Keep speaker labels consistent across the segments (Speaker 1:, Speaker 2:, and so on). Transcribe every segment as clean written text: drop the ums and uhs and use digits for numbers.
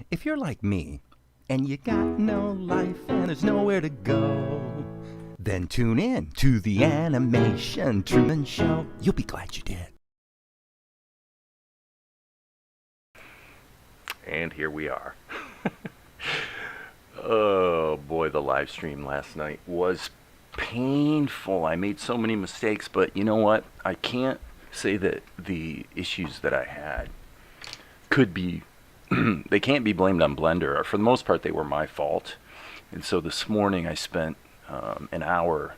Speaker 1: If you're like me, and you got no life and there's nowhere to go, then tune in to the Animation Truman Show. You'll be glad you did.
Speaker 2: And here we are. Oh boy, the live stream last night was painful. I made so many mistakes, but you know what? I can't say that the issues that I had could be, they can't be blamed on Blender. For the most part, they were my fault. And so this morning I spent an hour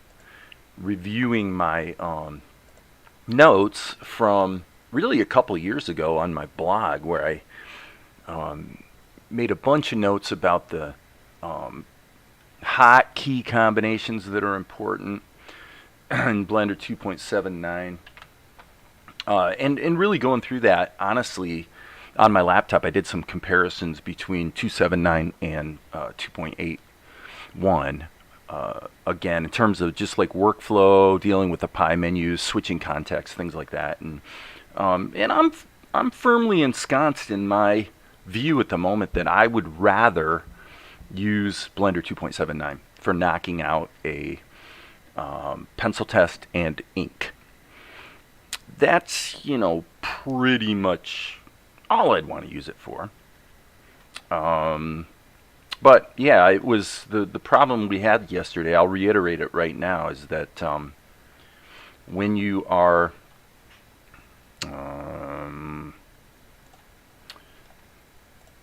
Speaker 2: reviewing my notes from really a couple years ago on my blog, where I made a bunch of notes about the hot key combinations that are important in Blender 2.79. And really going through that, honestly, on my laptop, I did some comparisons between 2.79 and 2.81. Again, in terms of just like workflow, dealing with the pie menus, switching context, things like that. And I'm firmly ensconced in my view at the moment that I would rather use Blender 2.79 for knocking out a pencil test and ink. That's, pretty much all I'd want to use it for. But yeah, it was the problem we had yesterday. I'll reiterate it right now, is that when you are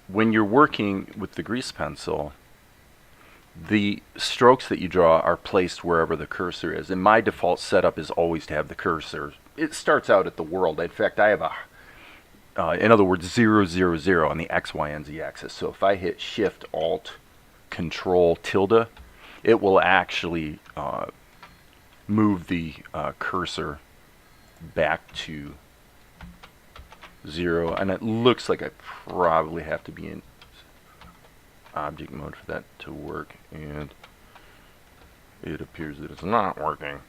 Speaker 2: when you're working with the grease pencil, the strokes that you draw are placed wherever the cursor is. And my default setup is always to have the cursor. It starts out at the world. In fact, I have in other words, 0, 0, 0 on the X, Y, and Z axis. So if I hit Shift, Alt, Control, tilde, it will actually move the cursor back to 0. And it looks like I probably have to be in object mode for that to work. And it appears that it's not working.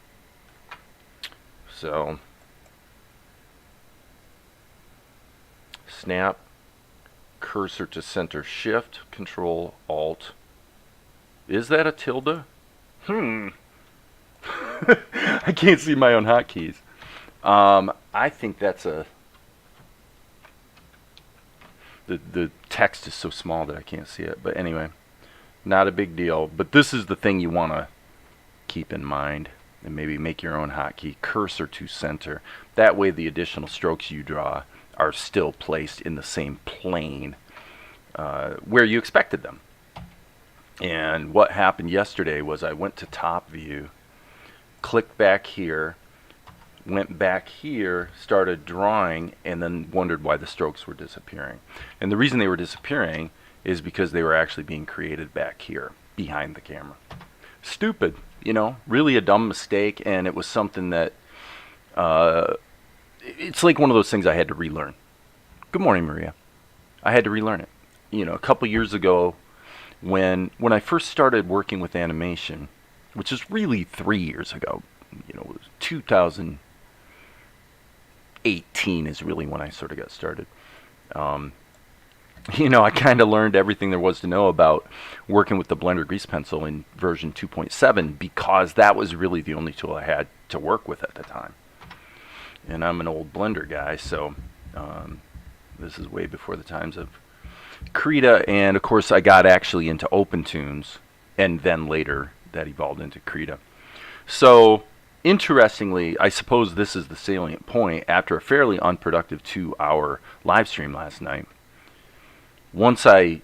Speaker 2: So snap, cursor to center, Shift, Control, Alt. Is that a tilde? I can't see my own hotkeys. I think that's the text is so small that I can't see it. But anyway, not a big deal. But this is the thing you want to keep in mind, and maybe make your own hotkey, cursor to center. That way the additional strokes you draw are still placed in the same plane where you expected them. And what happened yesterday was I went to top view, clicked back here, went back here, started drawing, and then wondered why the strokes were disappearing. And the reason they were disappearing is because they were actually being created back here behind the camera. Stupid, really a dumb mistake, and it was something that it's like one of those things I had to relearn. Good morning, Maria. I had to relearn it. A couple years ago, when I first started working with animation, which is really 3 years ago, it was 2018 is really when I sort of got started. I kind of learned everything there was to know about working with the Blender Grease Pencil in version 2.7 because that was really the only tool I had to work with at the time. And I'm an old Blender guy, so this is way before the times of Krita, and of course I got actually into OpenTunes, and then later that evolved into Krita. So interestingly, I suppose this is the salient point, after a fairly unproductive 2-hour live stream last night, once I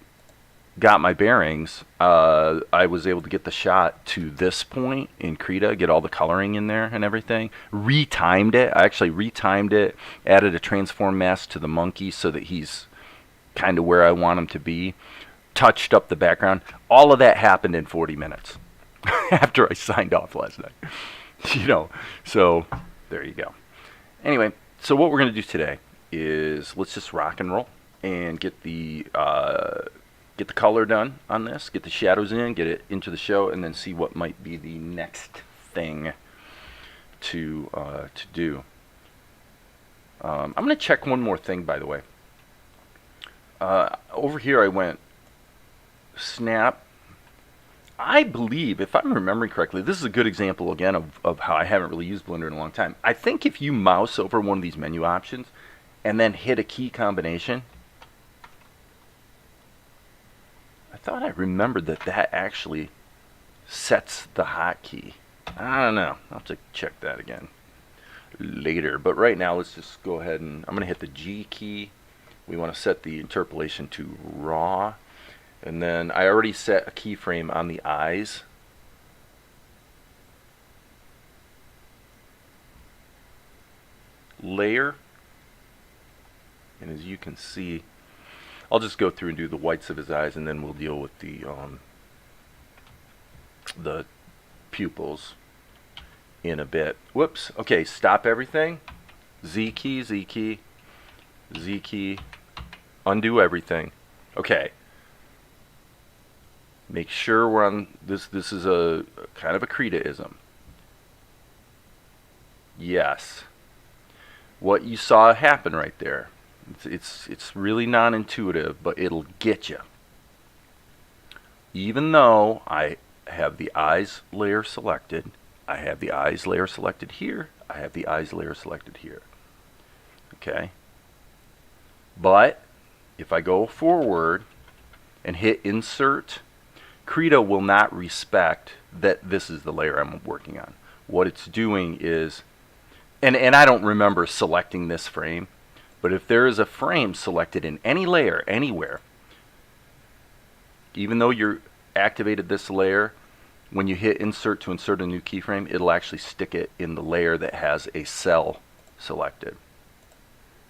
Speaker 2: got my bearings, I was able to get the shot to this point in Krita, get all the coloring in there and everything. Retimed it. I actually retimed it, added a transform mask to the monkey so that he's kind of where I want him to be. Touched up the background. All of that happened in 40 minutes after I signed off last night. So there you go. Anyway, so what we're going to do today is let's just rock and roll and get the color done on this, get the shadows in, get it into the show, and then see what might be the next thing to do. I'm going to check one more thing, by the way. Over here I went snap. I believe, if I'm remembering correctly, this is a good example again of how I haven't really used Blender in a long time. I think if you mouse over one of these menu options and then hit a key combination, I thought I remembered that that actually sets the hotkey. I don't know. I'll have to check that again later. But right now, let's just go ahead and I'm going to hit the G key. We want to set the interpolation to raw. And then I already set a keyframe on the eyes. Layer. And as you can see, I'll just go through and do the whites of his eyes, and then we'll deal with the pupils in a bit. Whoops. Okay, stop everything. Z key, Z key, Z key. Undo everything. Okay. Make sure we're on this. This is a kind of a Krita-ism. Yes. What you saw happen right there. It's really non-intuitive, but it'll get you. Even though I have the eyes layer selected, I have the eyes layer selected here, I have the eyes layer selected here. Okay. But if I go forward and hit insert, Krita will not respect that this is the layer I'm working on. What it's doing is, and I don't remember selecting this frame, but if there is a frame selected in any layer, anywhere, even though you're activated this layer, when you hit insert to insert a new keyframe, it'll actually stick it in the layer that has a cell selected.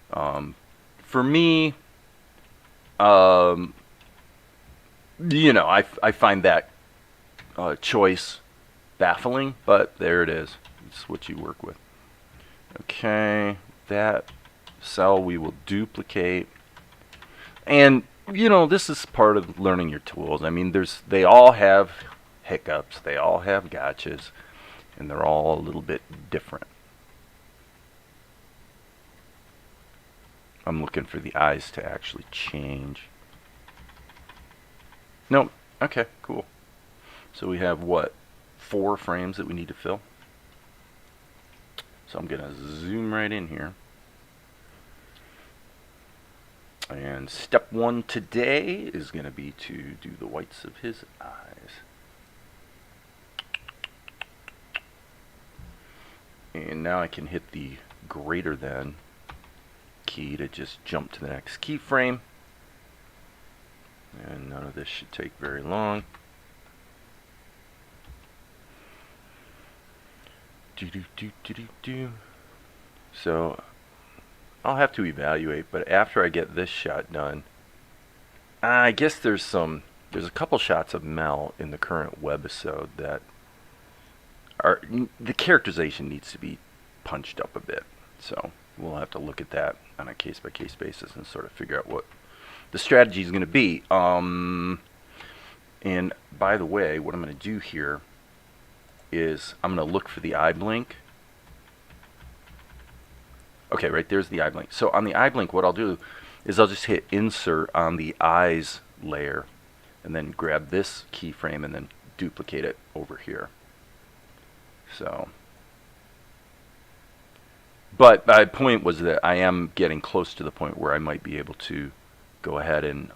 Speaker 2: For me, you know, I find that choice baffling, but there it is. It's what you work with. Okay, that cell we will duplicate. And, you know, this is part of learning your tools. I mean, they all have hiccups, they all have gotchas, and they're all a little bit different. I'm looking for the eyes to actually change. Nope. Okay, cool. So we have what? 4 frames that we need to fill. So I'm going to zoom right in here. And step 1 today is going to be to do the whites of his eyes. And now I can hit the greater than key to just jump to the next keyframe. And none of this should take very long. So I'll have to evaluate, but after I get this shot done, I guess there's a couple shots of Mel in the current webisode that are, the characterization needs to be punched up a bit. So we'll have to look at that on a case-by-case basis and sort of figure out what the strategy is going to be. And by the way, what I'm going to do here is I'm going to look for the eye blink. Okay, right there's the eye blink. So on the eye blink, what I'll do is I'll just hit insert on the eyes layer and then grab this keyframe and then duplicate it over here. So, but my point was that I am getting close to the point where I might be able to go ahead and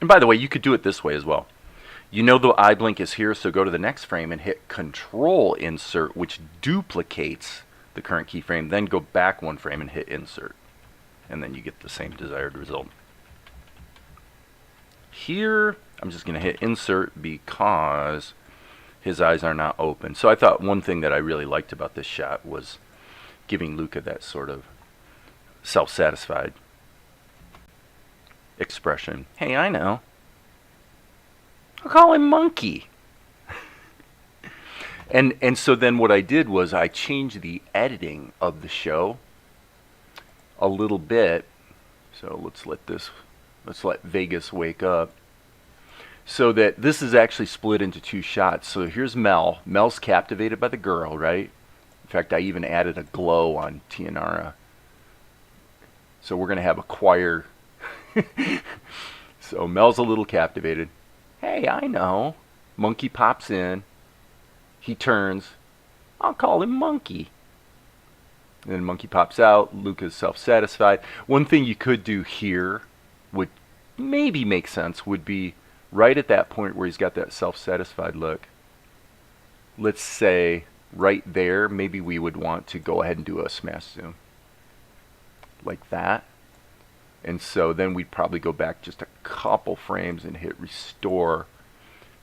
Speaker 2: by the way, you could do it this way as well. You know the eye blink is here, so go to the next frame and hit Control Insert, which duplicates the current keyframe. Then go back 1 frame and hit Insert, and then you get the same desired result. Here, I'm just going to hit Insert because his eyes are not open. So I thought one thing that I really liked about this shot was giving Luka that sort of self-satisfied expression. Hey, I know. I'll call him Monkey. and so then what I did was I changed the editing of the show a little bit. So let's let Vegas wake up. So that this is actually split into 2 shots. So here's Mel. Mel's captivated by the girl, right? In fact, I even added a glow on Tianara. So we're going to have a choir. So Mel's a little captivated. Hey, I know. Monkey pops in. He turns. I'll call him Monkey. And then Monkey pops out. Luka's self-satisfied. One thing you could do here would maybe make sense would be right at that point where he's got that self-satisfied look. Let's say right there, maybe we would want to go ahead and do a smash zoom. Like that. And so then we'd probably go back just a couple frames and hit restore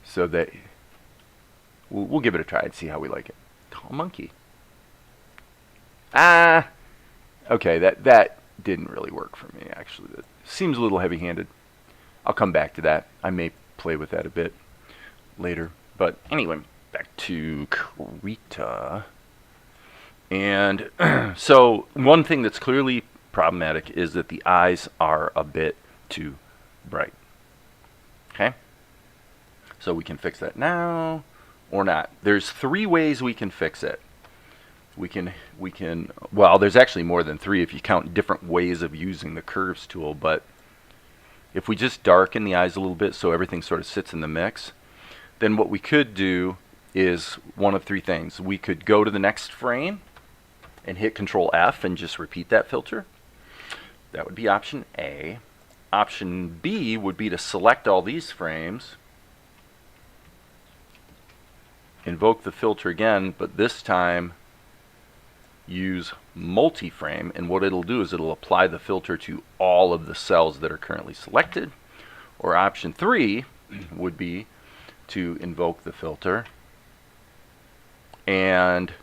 Speaker 2: so that we'll give it a try and see how we like it. Call Monkey. Okay, that didn't really work for me, actually. That seems a little heavy-handed. I'll come back to that. I may play with that a bit later. But anyway, back to Krita. And so one thing that's clearly problematic is that the eyes are a bit too bright. Okay? So we can fix that now or not. There's 3 ways we can fix it. We can, well, there's actually more than 3 if you count different ways of using the curves tool, but if we just darken the eyes a little bit so everything sort of sits in the mix, then what we could do is one of 3 things. We could go to the next frame and hit Control F and just repeat that filter. That would be option A. Option B would be to select all these frames, invoke the filter again, but this time use multi-frame, and what it'll do is it'll apply the filter to all of the cells that are currently selected. Or option 3 would be to invoke the filter and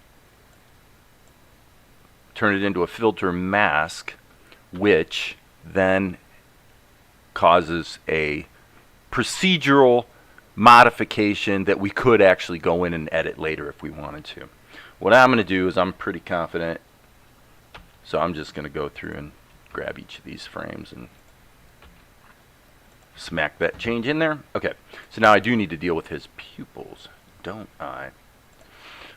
Speaker 2: turn it into a filter mask, which then causes a procedural modification that we could actually go in and edit later if we wanted to. What I'm going to do is I'm pretty confident, so I'm just going to go through and grab each of these frames and smack that change in there. Okay, so now I do need to deal with his pupils, don't I?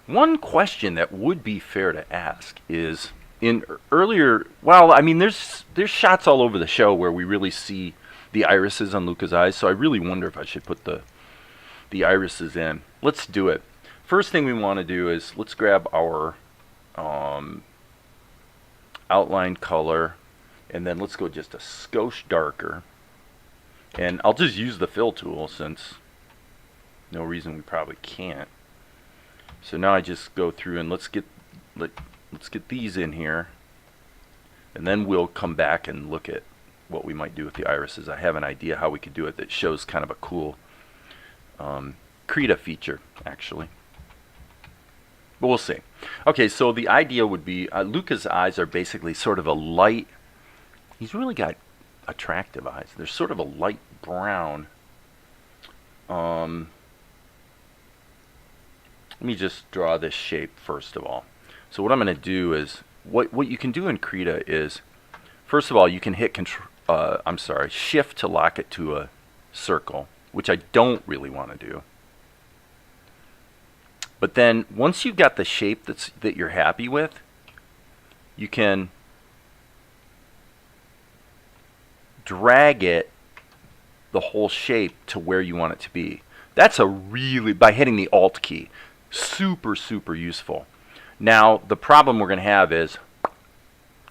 Speaker 2: One question that would be fair to ask is, in earlier, well, I mean, there's shots all over the show where we really see the irises on Luka's eyes, so I really wonder if I should put the irises in. Let's do it. First thing we want to do is let's grab our outline color, and then let's go just a skosh darker. And I'll just use the fill tool since no reason we probably can't. So now I just go through and let's get these in here, and then we'll come back and look at what we might do with the irises. I have an idea how we could do it that shows kind of a cool Krita feature, actually. But we'll see. Okay, so the idea would be Luka's eyes are basically sort of a light, he's really got attractive eyes. They're sort of a light brown. Let me just draw this shape first of all. So what I'm going to do is, what you can do in Krita is, first of all, you can hit Shift to lock it to a circle, which I don't really want to do. But then once you've got the shape that you're happy with, you can drag it, the whole shape, to where you want it to be. That's by hitting the Alt key, super, super useful. Now, the problem we're going to have is,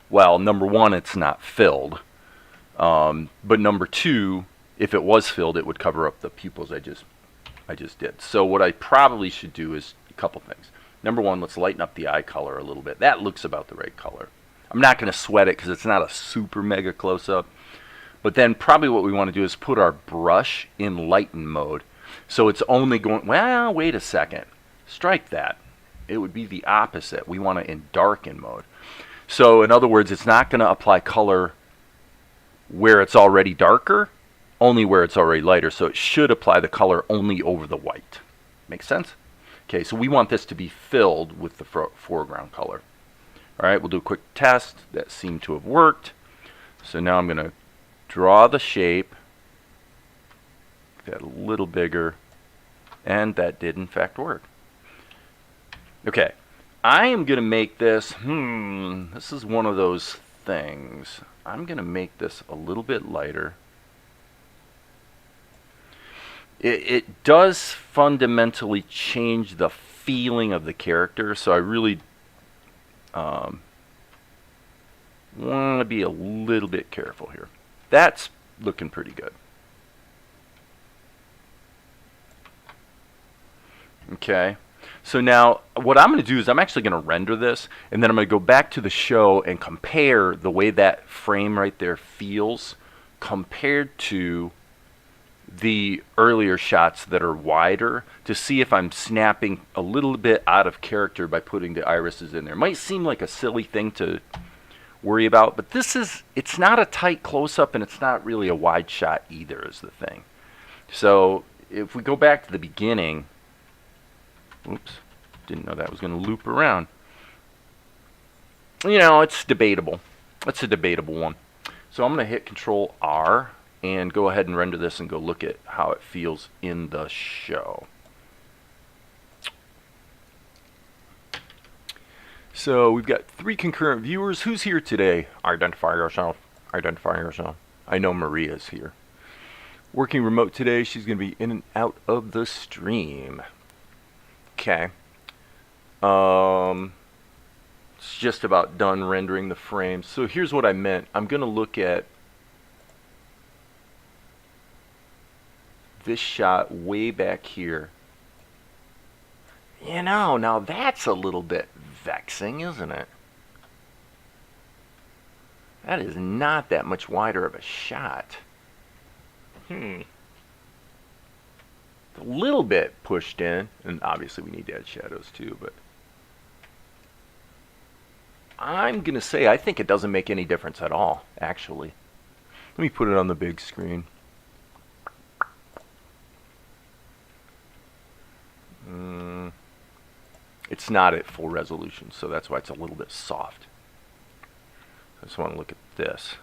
Speaker 2: well, number 1, it's not filled. But number 2, if it was filled, it would cover up the pupils I just did. So what I probably should do is a couple things. Number 1, let's lighten up the eye color a little bit. That looks about the right color. I'm not going to sweat it because it's not a super mega close-up. But then probably what we want to do is put our brush in lighten mode. So it's only going, well, wait a second. Strike that. It would be the opposite. We want it in darken mode. So in other words, it's not going to apply color where it's already darker, only where it's already lighter. So it should apply the color only over the white. Make sense? Okay, so we want this to be filled with the foreground color. All right, we'll do a quick test. That seemed to have worked. So now I'm going to draw the shape, get that a little bigger, and that did in fact work. Okay, I am going to make this, this is one of those things. I'm going to make this a little bit lighter. it does fundamentally change the feeling of the character, so I really want to be a little bit careful here. That's looking pretty good. Okay, so now what I'm going to do is I'm actually going to render this, and then I'm going to go back to the show and compare the way that frame right there feels compared to the earlier shots that are wider, to see if I'm snapping a little bit out of character by putting the irises in there. It might seem like a silly thing to worry about, but it's not a tight close-up, and it's not really a wide shot either is the thing. So if we go back to the beginning, oops, didn't know that was going to loop around. You know, it's debatable. It's a debatable one. So I'm going to hit Control R and go ahead and render this and go look at how it feels in the show. So we've got 3 concurrent viewers. Who's here today? Identify yourself. Identify yourself. I know Maria's here. Working remote today. She's going to be in and out of the stream. Okay. It's just about done rendering the frames. So here's what I meant. I'm going to look at this shot way back here. You know, now that's a little bit vexing, isn't it? That is not that much wider of a shot. A little bit pushed in, and obviously we need to add shadows too, but I'm going to say I think it doesn't make any difference at all, actually. Let me put it on the big screen. It's not at full resolution, so that's why it's a little bit soft. I just want to look at this.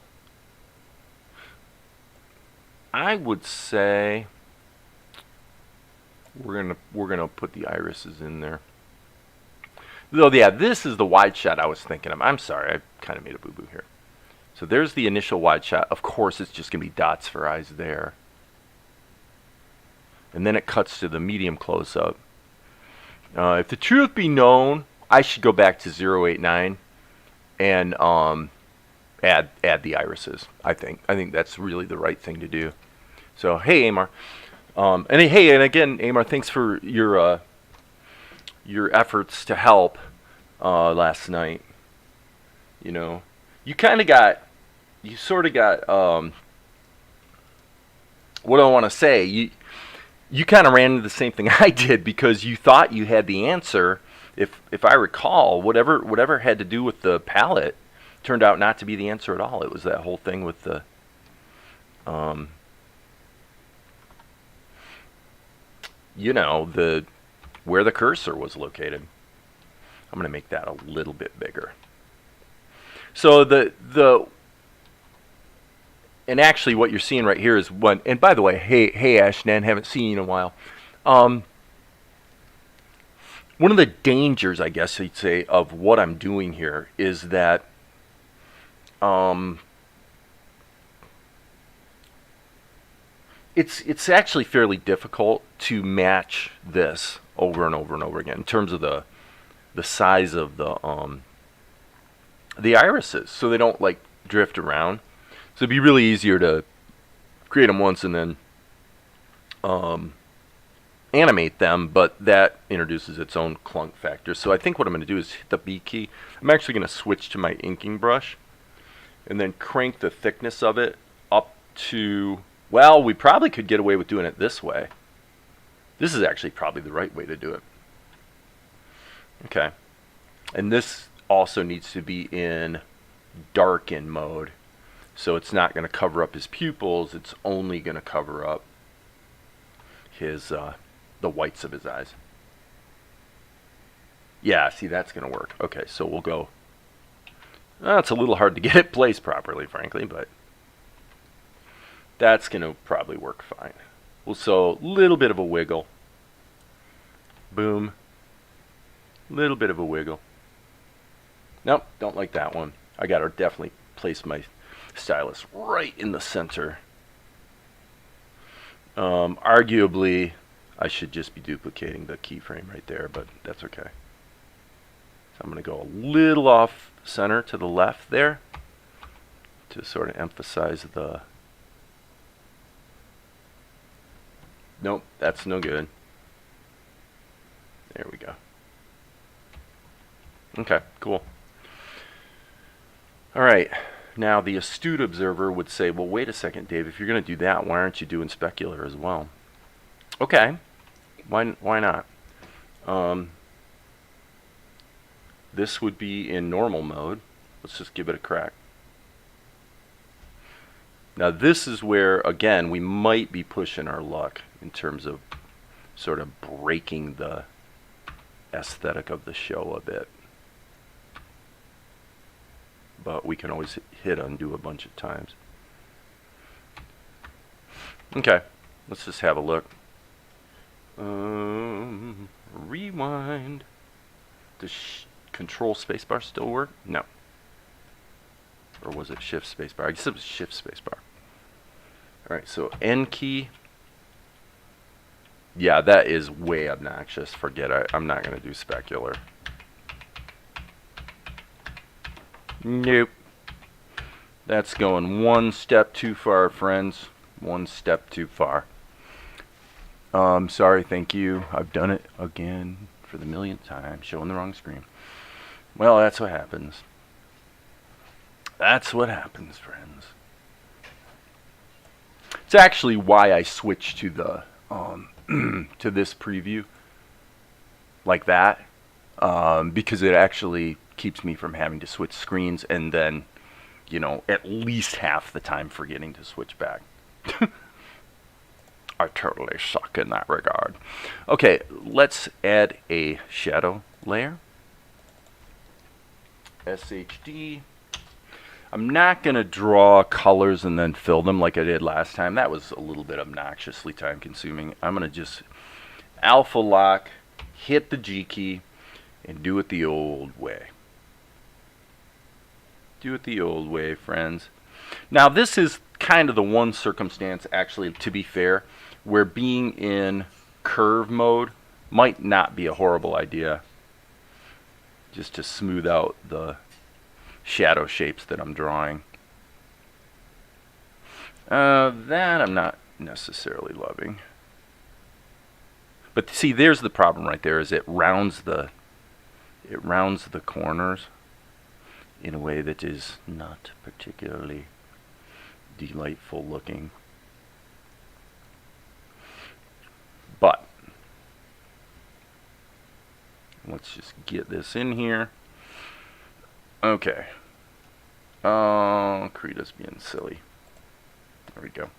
Speaker 2: I would say we're gonna put the irises in there. Though, yeah, this is the wide shot I was thinking of. I'm sorry, I kind of made a boo-boo here. So there's the initial wide shot. Of course, it's just gonna be dots for eyes there. And then it cuts to the medium close-up. If the truth be known, I should go back to 089 and add the irises. I think that's really the right thing to do. So hey, Amar, and again, Amar, thanks for your efforts to help last night. You know, you sort of got what do I want to say? You kind of ran into the same thing I did, because you thought you had the answer. If I recall, whatever had to do with the palette turned out not to be the answer at all. It was that whole thing with the you know, where the cursor was located. I'm going to make that a little bit bigger. So and actually what you're seeing right here is one, and by the way, hey Ashnan, haven't seen you in a while. One of the dangers, I guess you'd say, of what I'm doing here is that it's actually fairly difficult to match this over and over and over again in terms of the size of the irises, so they don't like drift around. So it'd be really easier to create them once and then animate them, but that introduces its own clunk factor. So I think what I'm going to do is hit the B key. I'm actually going to switch to my inking brush and then crank the thickness of it up to, well, we probably could get away with doing it this way. This is actually probably the right way to do it. Okay. And this also needs to be in darken mode. So it's not going to cover up his pupils. It's only going to cover up his the whites of his eyes. Yeah, see, that's going to work. Okay, so we'll go. It's a little hard to get it placed properly, frankly, but that's going to probably work fine. Well, so a little bit of a wiggle. Boom. Little bit of a wiggle. Nope, don't like that one. I got to definitely place my stylus right in the center. Arguably, I should just be duplicating the keyframe right there, but that's okay. So I'm going to go a little off center to the left there to sort of emphasize the... Nope, that's no good. There we go. Okay, cool. All right. Now, the astute observer would say, well, wait a second, Dave. If you're going to do that, why aren't you doing specular as well? Okay. Why not? This would be in normal mode. Let's just give it a crack. Now, this is where, again, we might be pushing our luck in terms of sort of breaking the aesthetic of the show a bit. But we can always hit undo a bunch of times. Okay, let's just have a look. Rewind. Does control spacebar still work? No. Or was it shift spacebar? I guess it was shift spacebar. Alright, so N key. Yeah, that is way obnoxious. Forget it. I'm not going to do specular. Nope. That's going one step too far, friends. One step too far. Sorry, thank you. I've done it again for the millionth time, showing the wrong screen. Well, that's what happens. That's what happens, friends. It's actually why I switched to the to this preview like that, because it actually keeps me from having to switch screens and then, you know, at least half the time forgetting to switch back. I totally suck in that regard. Okay, let's add a shadow layer. SHD. I'm not going to draw colors and then fill them like I did last time. That was a little bit obnoxiously time consuming. I'm going to just alpha lock, hit the G key, and do it the old way. Do it the old way, friends. Now, this is kind of the one circumstance, actually, to be fair, where being in curve mode might not be a horrible idea, just to smooth out the shadow shapes that I'm drawing. That I'm not necessarily loving. But see, there's the problem right there, is it rounds the corners in a way that is not particularly delightful looking. But let's just get this in here. Okay. Krita's being silly. There we go.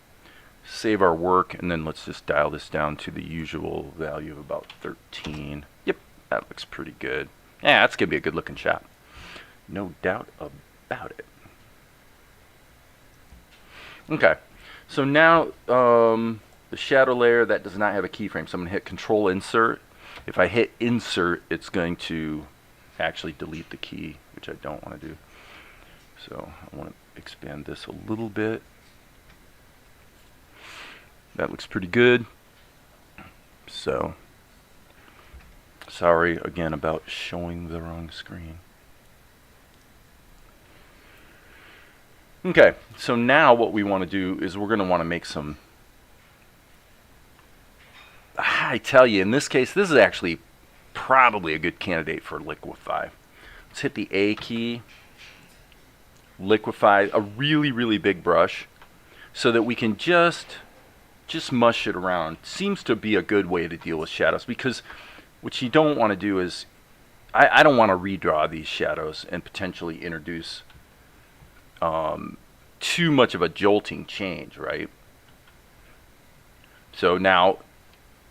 Speaker 2: Save our work, and then let's just dial this down to the usual value of about 13. Yep, that looks pretty good. Yeah, that's going to be a good looking shot. No doubt about it. Okay, so now the shadow layer, that does not have a keyframe, so I'm going to hit Control Insert. If I hit Insert, it's going to actually delete the key, which I don't want to do. So I want to expand this a little bit. That looks pretty good. So, sorry again about showing the wrong screen. Okay, so now what we want to do is we're going to want to make some... I tell you, in this case, this is actually probably a good candidate for liquefy. Let's hit the A key, liquefy, a really, really big brush, so that we can just mush it around. Seems to be a good way to deal with shadows, because what you don't want to do is, I don't want to redraw these shadows and potentially introduce too much of a jolting change, right? So now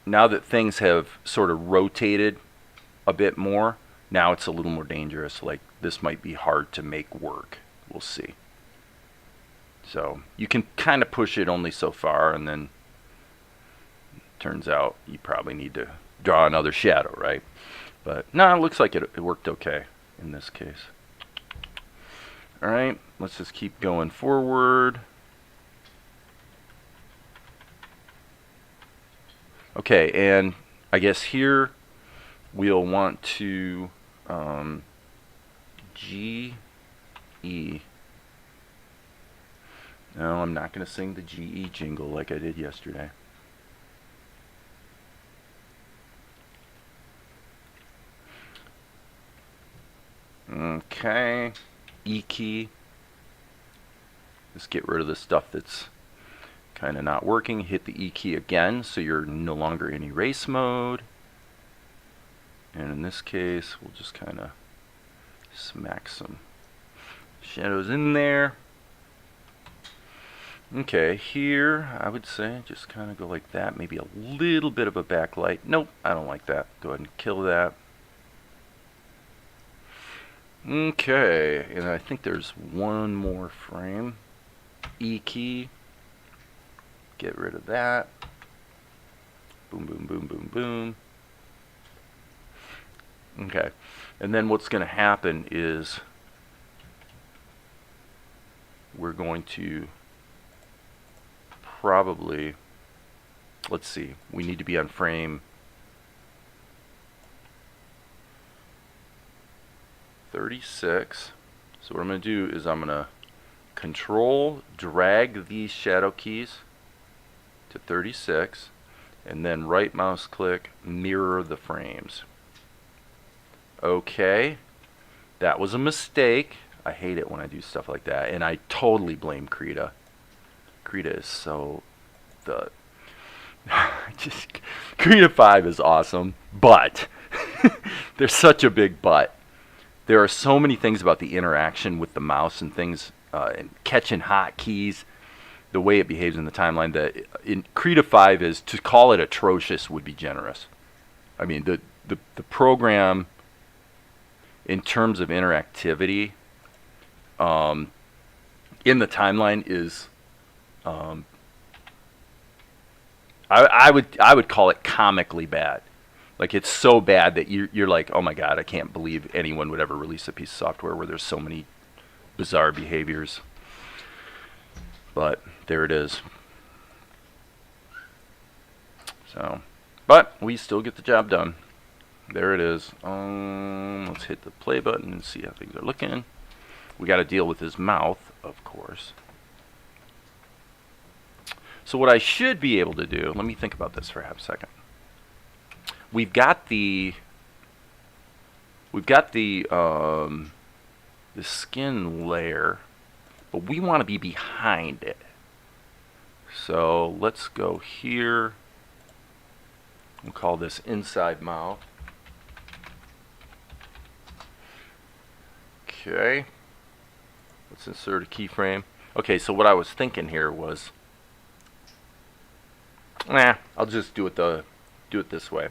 Speaker 2: that things have sort of rotated a bit more, now it's a little more dangerous. Like, this might be hard to make work. We'll see. So you can kind of push it only so far, and then turns out you probably need to draw another shadow, right? But no, it looks like it worked okay in this case. All right, let's just keep going forward. Okay, and I guess here we'll want to GE. No, I'm not going to sing the GE jingle like I did yesterday. Okay, E key. Just get rid of the stuff that's kind of not working. Hit the E key again so you're no longer in erase mode. And in this case, we'll just kind of smack some shadows in there. Okay, here I would say just kind of go like that. Maybe a little bit of a backlight. Nope, I don't like that. Go ahead and kill that. Okay, and I think there's one more frame. E key. Get rid of that. Boom, boom, boom, boom, boom. Okay, and then what's going to happen is we're going to probably, let's see, we need to be on frame 36. So what I'm going to do is I'm going to control drag these shadow keys to 36 and then right mouse click mirror the frames. Okay, that was a mistake. I hate it when I do stuff like that, and I totally blame Krita. Krita is so Krita 5 is awesome, but there's such a big but. There are so many things about the interaction with the mouse and things, and catching hotkeys, the way it behaves in the timeline, that in Krita 5 is, to call it atrocious would be generous. I mean, the program, in terms of interactivity, in the timeline is, I would call it comically bad. Like, it's so bad that you're like, oh my god, I can't believe anyone would ever release a piece of software where there's so many bizarre behaviors. But there it is. So, but we still get the job done. There it is. Let's hit the play button and see how things are looking. We got to deal with his mouth, of course. So what I should be able to do, let me think about this for half a second. We've got the skin layer, but we want to be behind it. So let's go here. We'll call this inside mouth. Okay. Let's insert a keyframe. Okay, so what I was thinking here was, I'll just do it this way.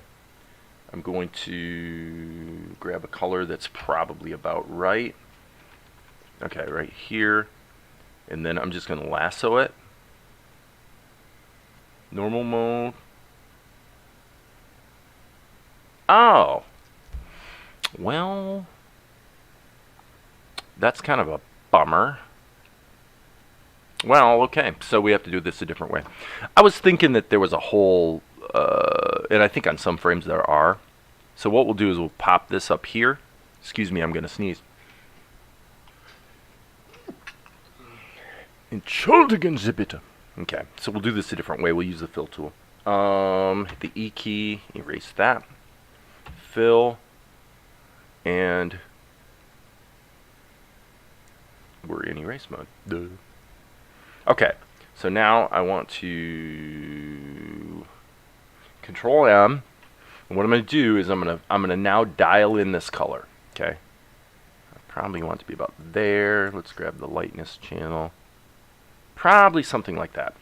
Speaker 2: I'm going to grab a color that's probably about right. Okay, right here. And then I'm just going to lasso it. Normal mode. Oh. Well, that's kind of a bummer. Well, okay, so we have to do this a different way. I was thinking that there was a whole, and I think on some frames there are. So what we'll do is we'll pop this up here. Excuse me, I'm going to sneeze. Entschuldigen bitte. Okay, so we'll do this a different way. We'll use the fill tool. Hit the E key, erase that. Fill, and we're in erase mode. Duh. Okay, so now I want to Control M, and what I'm going to do is I'm going to now dial in this color. Okay, I probably want it to be about there. Let's grab the lightness channel. Probably something like that.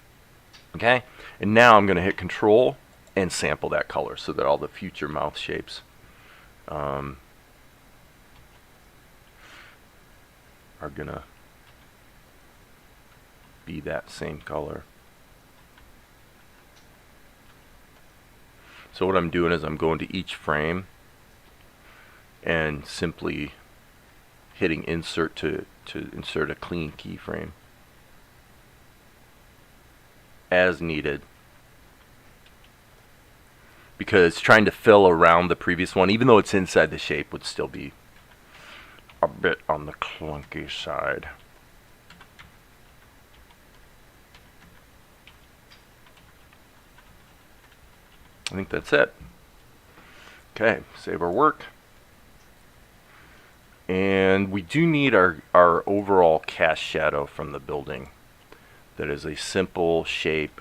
Speaker 2: Okay, and now I'm going to hit Control and sample that color so that all the future mouth shapes are going to be that same color. So what I'm doing is I'm going to each frame and simply hitting insert to insert a clean keyframe as needed. because trying to fill around the previous one, even though it's inside the shape, would still be a bit on the clunky side. I think that's it. Okay, save our work. And we do need our overall cast shadow from the building. That is a simple shape,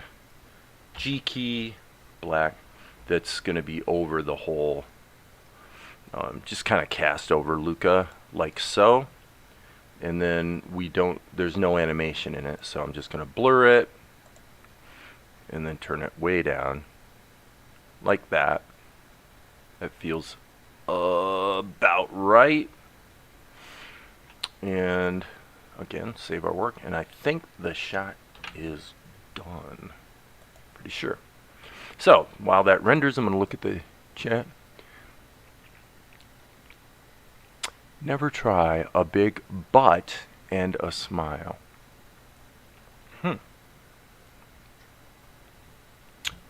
Speaker 2: G key, black, that's going to be over the whole, just kind of cast over Luka, like so. And then there's no animation in it, so I'm just going to blur it, and then turn it way down, like that. That feels about right. And again, save our work, and I think the shot is done. Pretty sure. So while that renders, I'm going to look at the chat. Never try a big butt and a smile.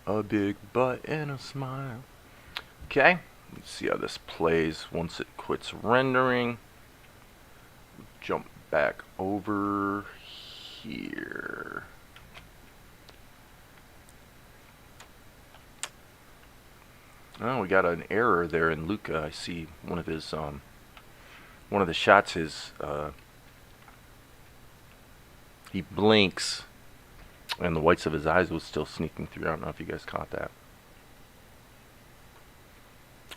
Speaker 2: A big butt and a smile. Okay, let's see how this plays once it quits rendering. Jump back over here. Oh, we got an error there in Luka. I see one of his one of the shots is he blinks and the whites of his eyes was still sneaking through. I don't know if you guys caught that.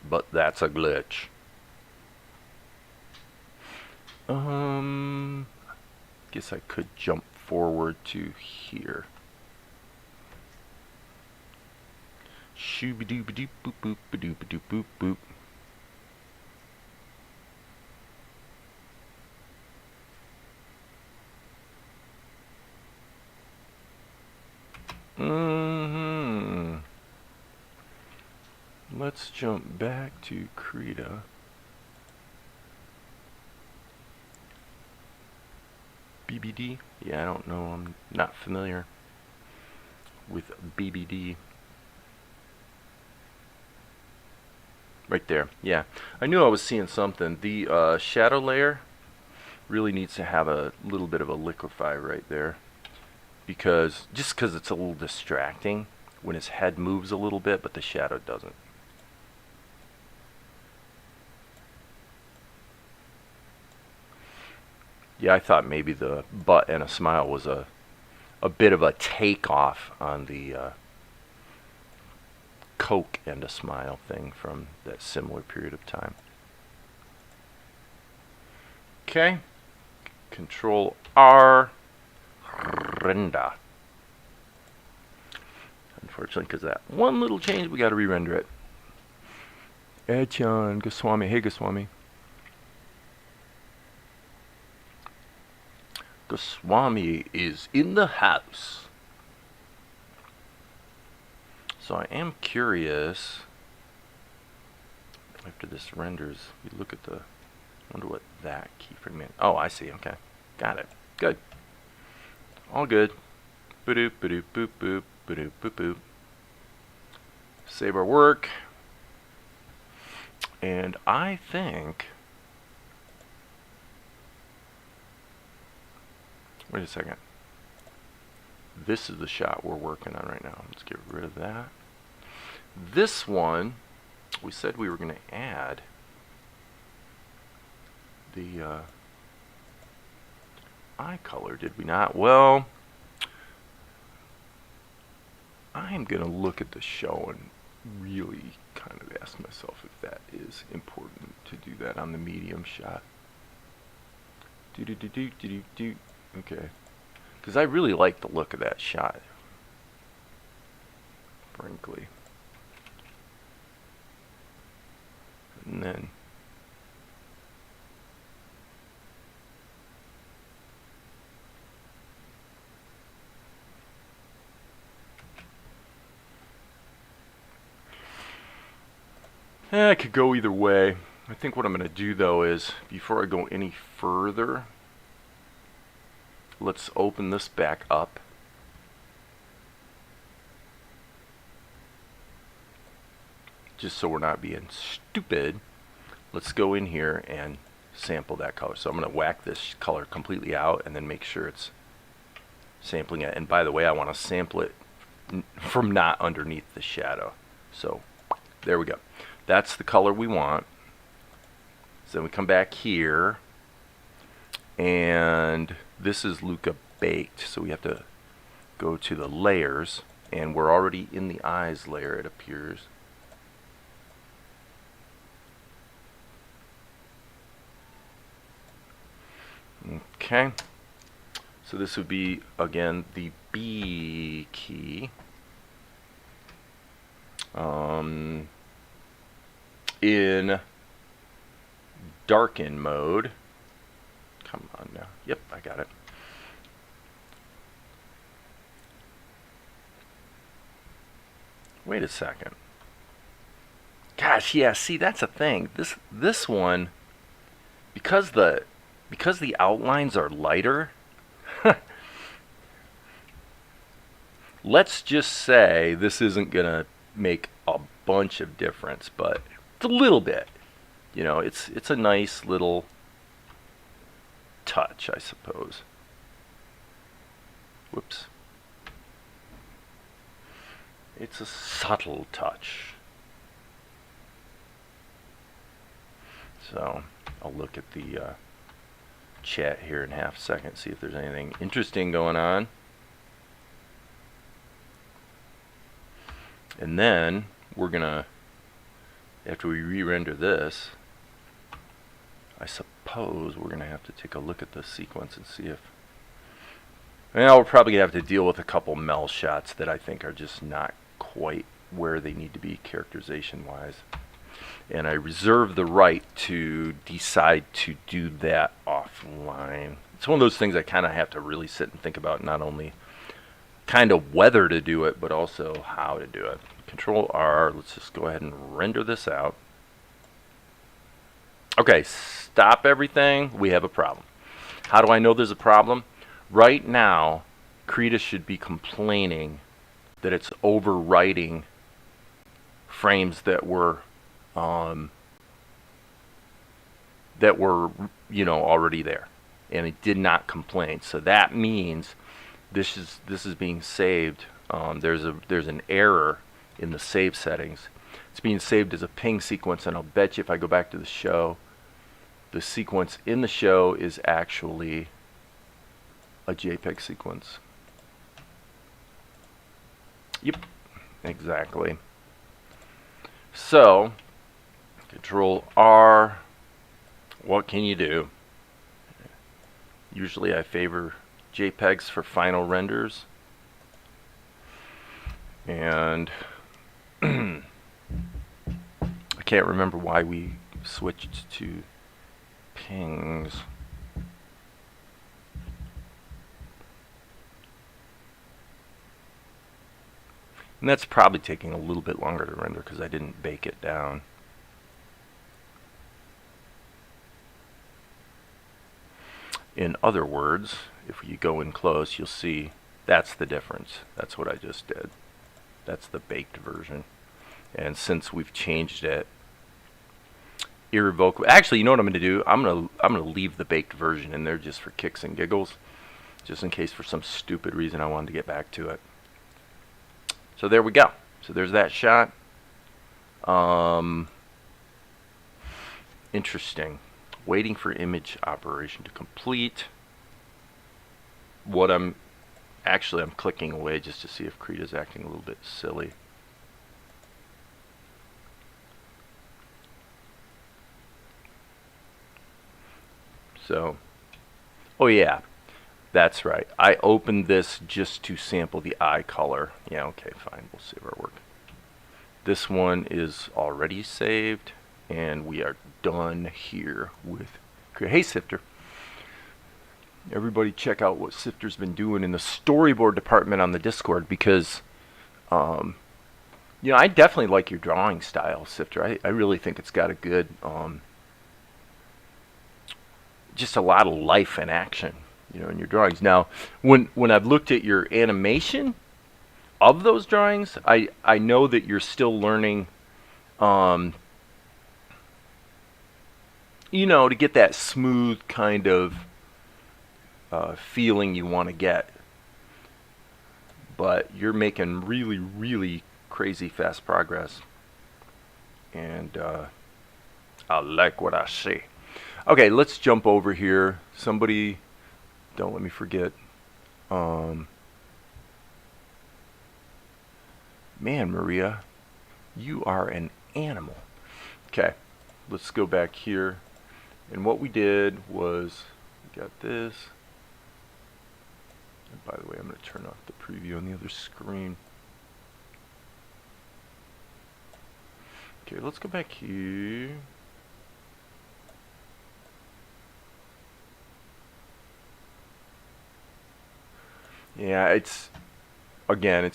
Speaker 2: But that's a glitch. Guess I could jump forward to here. Shooby-dooby-doop boop boop ba-doop-a-doop boop boop. Let's jump back to Krita. BBD? Yeah, I don't know. I'm not familiar with BBD. Right there. Yeah. I knew I was seeing something. The shadow layer really needs to have a little bit of a liquefy right there. Because it's a little distracting when his head moves a little bit, but the shadow doesn't. Yeah, I thought maybe the butt and a smile was a bit of a takeoff on the Coke and a smile thing from that similar period of time. Okay. Control R. Render. Unfortunately, because that one little change, we got to re-render it. Echan Goswami. Hey, Goswami. Goswami is in the house. So I am curious, after this renders, we look at the, wonder what that keyframe meant. Oh, I see, okay. Got it. Good. All good. Ba-doop, ba-doop, boop, boop, ba-doop, boop, boop. Save our work. And I think, wait a second. This is the shot we're working on right now. Let's get rid of that. This one, we said we were going to add the eye color, did we not? Well, I'm going to look at the show and really kind of ask myself if that is important to do that on the medium shot. Do-do-do-do-do-do-do. Okay. Because I really like the look of that shot, frankly. And then I could go either way. I think what I'm going to do though is, before I go any further, let's open this back up. just so we're not being stupid, let's go in here and sample that color. So I'm going to whack this color completely out and then make sure it's sampling it. And by the way, I want to sample it from not underneath the shadow. So there we go. That's the color we want. So then we come back here, and this is Luka baked, so we have to go to the layers, and we're already in the eyes layer, it appears. Okay, so this would be, again, the B key. In darken mode. Come on now. Yep, I got it. Wait a second. Gosh, yeah, see, that's a thing. This one, because the outlines are lighter, let's just say this isn't gonna make a bunch of difference, but it's a little bit. You know, it's a nice little touch, I suppose. Whoops. It's a subtle touch. So I'll look at the chat here in half a second, see if there's anything interesting going on. And then we're gonna, after we re-render this, I suppose we're gonna have to take a look at the sequence and see if, well, we're probably gonna have to deal with a couple Mel shots that I think are just not quite where they need to be characterization wise. And I reserve the right to decide to do that offline. It's one of those things I kind of have to really sit and think about, not only kind of whether to do it, but also how to do it. Control R, let's just go ahead and render this out. Okay, stop everything. We have a problem. How do I know there's a problem? Right now, Krita should be complaining that it's overwriting frames that were you know, already there, and it did not complain. So that means this is being saved. There's an error in the save settings. It's being saved as a ping sequence, and I'll bet you if I go back to the show, the sequence in the show is actually a JPEG sequence. Yep, exactly. So Control R, what can you do? Usually I favor JPEGs for final renders, and I can't remember why we switched to pings. And that's probably taking a little bit longer to render because I didn't bake it down. In other words, if you go in close, you'll see that's the difference. That's what I just did. That's the baked version. And since we've changed it irrevocably, actually, you know what I'm going to do? I'm going to leave the baked version in there just for kicks and giggles, just in case for some stupid reason I wanted to get back to it. So there we go. So there's that shot. Interesting. Waiting for image operation to complete. What I'm clicking away just to see if Krita's acting a little bit silly. So, oh yeah, that's right. I opened this just to sample the eye color. Yeah, okay, fine. We'll save our work. This one is already saved, and we are done here with Krita. Hey, Sifter. Everybody check out what Sifter's been doing in the storyboard department on the Discord, because, you know, I definitely like your drawing style, Sifter. I really think it's got a good, just a lot of life and action, you know, in your drawings. Now, when I've looked at your animation of those drawings, I know that you're still learning You know, to get that smooth kind of feeling you want to get. But you're making really, really crazy fast progress. And I like what I see. Okay, let's jump over here. Somebody, don't let me forget. Man, Maria, you are an animal. Okay, let's go back here. And what we did was, we got this. And by the way, I'm going to turn off the preview on the other screen. Okay, let's go back here. Yeah, it's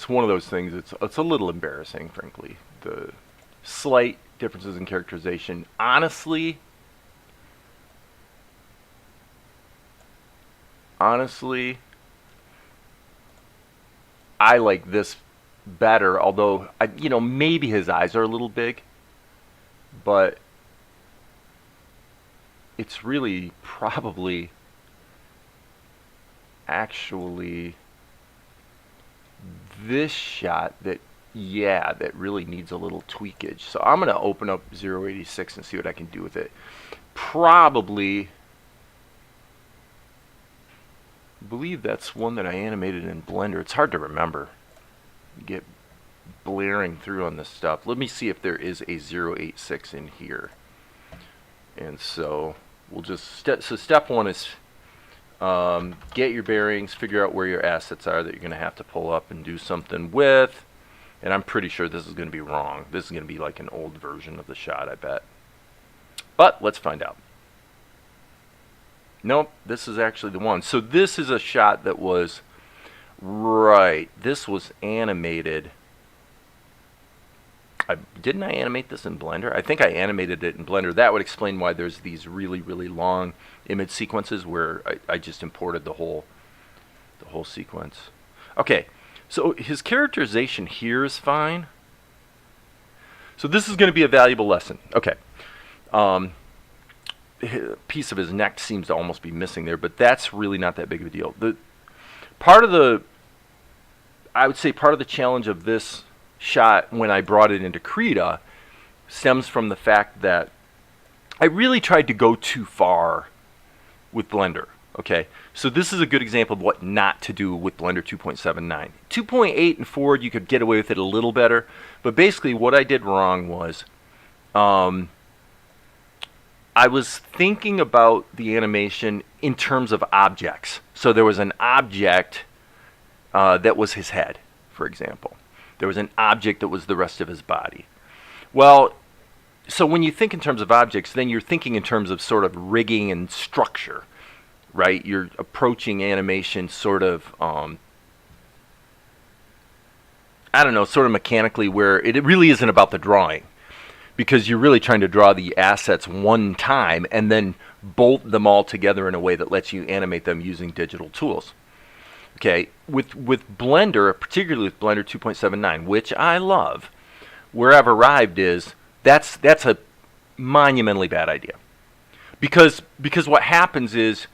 Speaker 2: one of those things. It's a little embarrassing, frankly. The slight differences in characterization. Honestly, I like this better. Although, maybe his eyes are a little big, but it's really probably actually this shot that really needs a little tweakage. So I'm going to open up 086 and see what I can do with it. Probably, I believe that's one that I animated in Blender. It's hard to remember. You get blaring through on this stuff. Let me see if there is a 086 in here. And so we'll just step one is get your bearings, figure out where your assets are that you're going to have to pull up and do something with. And I'm pretty sure this is going to be wrong. This is going to be like an old version of the shot, I bet. But let's find out. Nope, this is actually the one. So this is a shot that was, this was animated. Didn't I animate this in Blender? I think I animated it in Blender. That would explain why there's these really, really long image sequences where I just imported the whole sequence. Okay, so his characterization here is fine. So this is going to be a valuable lesson. Okay. A piece of his neck seems to almost be missing there, but that's really not that big of a deal. I would say part of the challenge of this shot when I brought it into Krita stems from the fact that I really tried to go too far with Blender. Okay, so this is a good example of what not to do with Blender 2.79. 2.8 and forward, you could get away with it a little better, but basically what I did wrong was I was thinking about the animation in terms of objects. So there was an object that was his head, for example. There was an object that was the rest of his body. Well, so when you think in terms of objects, then you're thinking in terms of sort of rigging and structure, right? You're approaching animation sort of, sort of mechanically, where it really isn't about the drawing, because you're really trying to draw the assets one time and then bolt them all together in a way that lets you animate them using digital tools. Okay, with Blender, particularly with Blender 2.79, which I love, where I've arrived is that's a monumentally bad idea. Because what happens is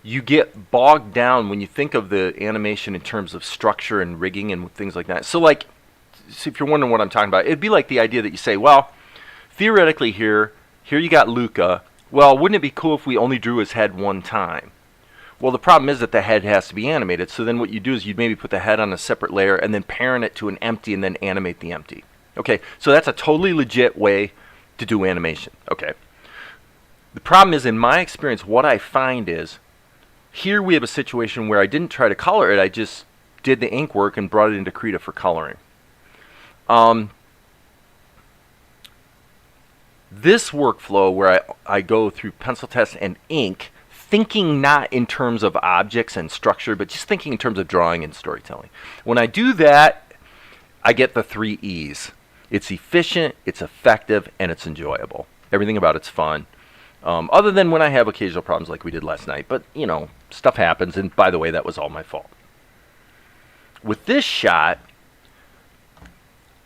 Speaker 2: you get bogged down when you think of the animation in terms of structure and rigging and things like that. So if you're wondering what I'm talking about, it'd be like the idea that you say, well, theoretically here you got Luka. Well, wouldn't it be cool if we only drew his head one time? Well, the problem is that the head has to be animated. So then what you do is you'd maybe put the head on a separate layer and then parent it to an empty and then animate the empty. Okay, so that's a totally legit way to do animation. Okay. The problem is, in my experience, what I find is here we have a situation where I didn't try to color it. I just did the ink work and brought it into Krita for coloring. This workflow where I go through pencil test and ink, thinking not in terms of objects and structure, but just thinking in terms of drawing and storytelling. When I do that, I get the 3 E's. It's efficient, it's effective, and it's enjoyable. Everything about it's fun. Other than when I have occasional problems like we did last night. But, stuff happens, and by the way, that was all my fault. With this shot,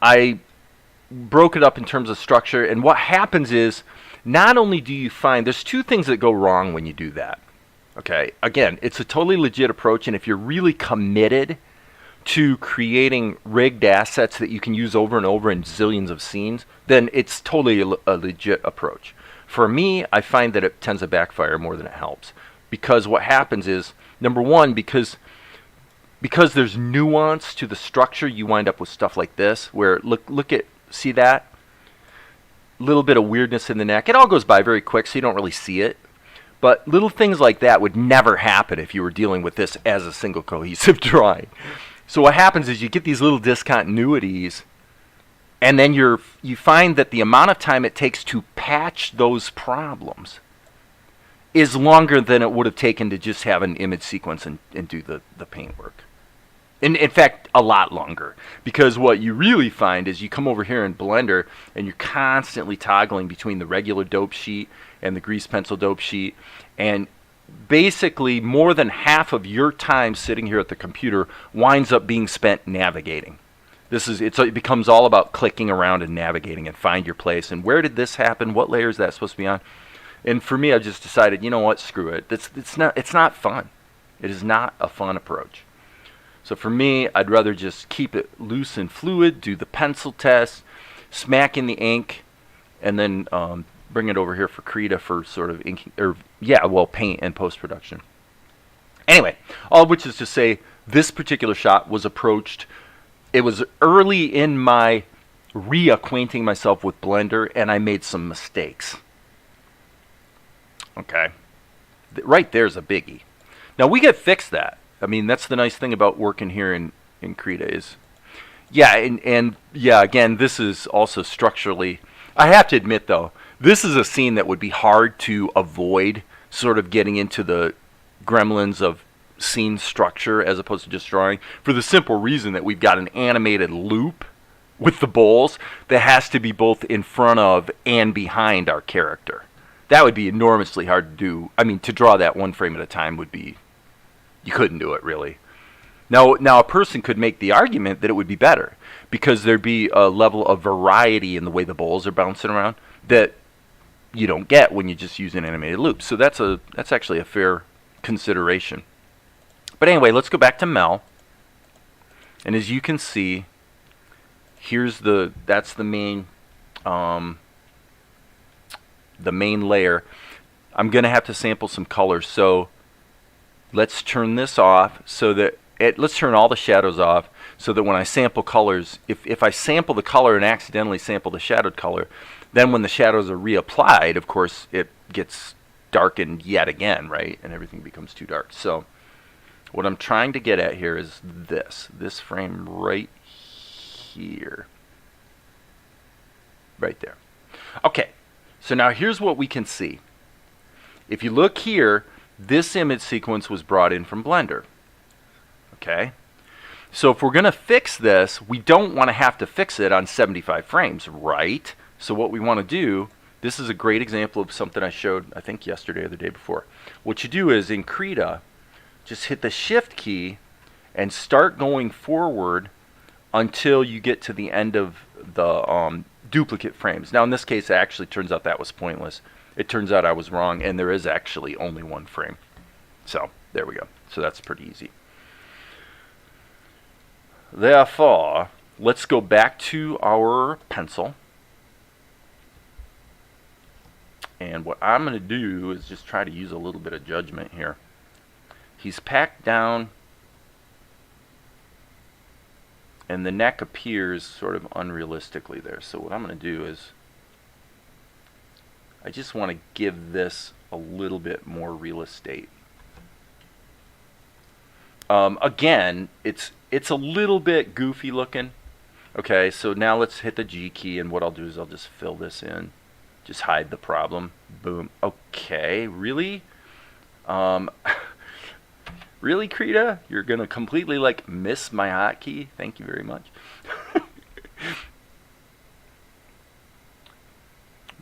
Speaker 2: I broke it up in terms of structure. And what happens is, not only do you find, there's two things that go wrong when you do that. Okay, again, it's a totally legit approach, and if you're really committed to creating rigged assets that you can use over and over in zillions of scenes, then it's totally a legit approach. For me, I find that it tends to backfire more than it helps. Because what happens is, number one, because there's nuance to the structure, you wind up with stuff like this, where see that? Little bit of weirdness in the neck. It all goes by very quick, so you don't really see it. But little things like that would never happen if you were dealing with this as a single cohesive drawing. So what happens is you get these little discontinuities, and then you find that the amount of time it takes to patch those problems is longer than it would have taken to just have an image sequence and do the paint work. In fact, a lot longer. Because what you really find is you come over here in Blender and you're constantly toggling between the regular dope sheet and the grease pencil dope sheet, and basically more than half of your time sitting here at the computer winds up being spent navigating. It becomes all about clicking around and navigating and find your place and where did this happen, what layer is that supposed to be on. And for me, I just decided, you know what, screw it. It's not fun. It is not a fun approach. So for me, I'd rather just keep it loose and fluid, do the pencil test, smack in the ink, and then bring it over here for Krita for sort of inking, paint and post-production. Anyway, all of which is to say, this particular shot was approached, it was early in my reacquainting myself with Blender, and I made some mistakes. Okay. Right there's a biggie. Now, we could fix that. I mean, that's the nice thing about working here in Krita is, again, this is also structurally, I have to admit, though, this is a scene that would be hard to avoid sort of getting into the gremlins of scene structure as opposed to just drawing, for the simple reason that we've got an animated loop with the bowls that has to be both in front of and behind our character. That would be enormously hard to do. I mean, to draw that one frame at a time would be, you couldn't do it, really. Now a person could make the argument that it would be better because there'd be a level of variety in the way the bowls are bouncing around that you don't get when you just use an animated loop. So that's actually a fair consideration. But anyway, let's go back to Mel. And as you can see, that's the main layer. I'm going to have to sample some colors, so let's turn this off so that let's turn all the shadows off so that when I sample colors, if I sample the color and accidentally sample the shadowed color, then when the shadows are reapplied, of course, it gets darkened yet again, right? And everything becomes too dark. So what I'm trying to get at here is this frame right here. Right there. Okay, so now here's what we can see. If you look here, this image sequence was brought in from Blender. Okay? So if we're going to fix this, we don't want to have to fix it on 75 frames, right? So what we want to do, this is a great example of something I showed, I think yesterday or the day before. What you do is in Krita, just hit the Shift key and start going forward until you get to the end of the duplicate frames. Now in this case, it actually turns out that was pointless. It turns out I was wrong, and there is actually only one frame. So there we go. So that's pretty easy. Therefore, let's go back to our pencil. And what I'm going to do is just try to use a little bit of judgment here. He's packed down, and the neck appears sort of unrealistically there. So what I'm going to do is I just want to give this a little bit more real estate. Again, it's a little bit goofy looking. Okay, so now let's hit the G key, and what I'll do is I'll just fill this in. Just hide the problem. Boom. Okay, really? Really, Krita? You're going to completely, miss my hotkey? Thank you very much.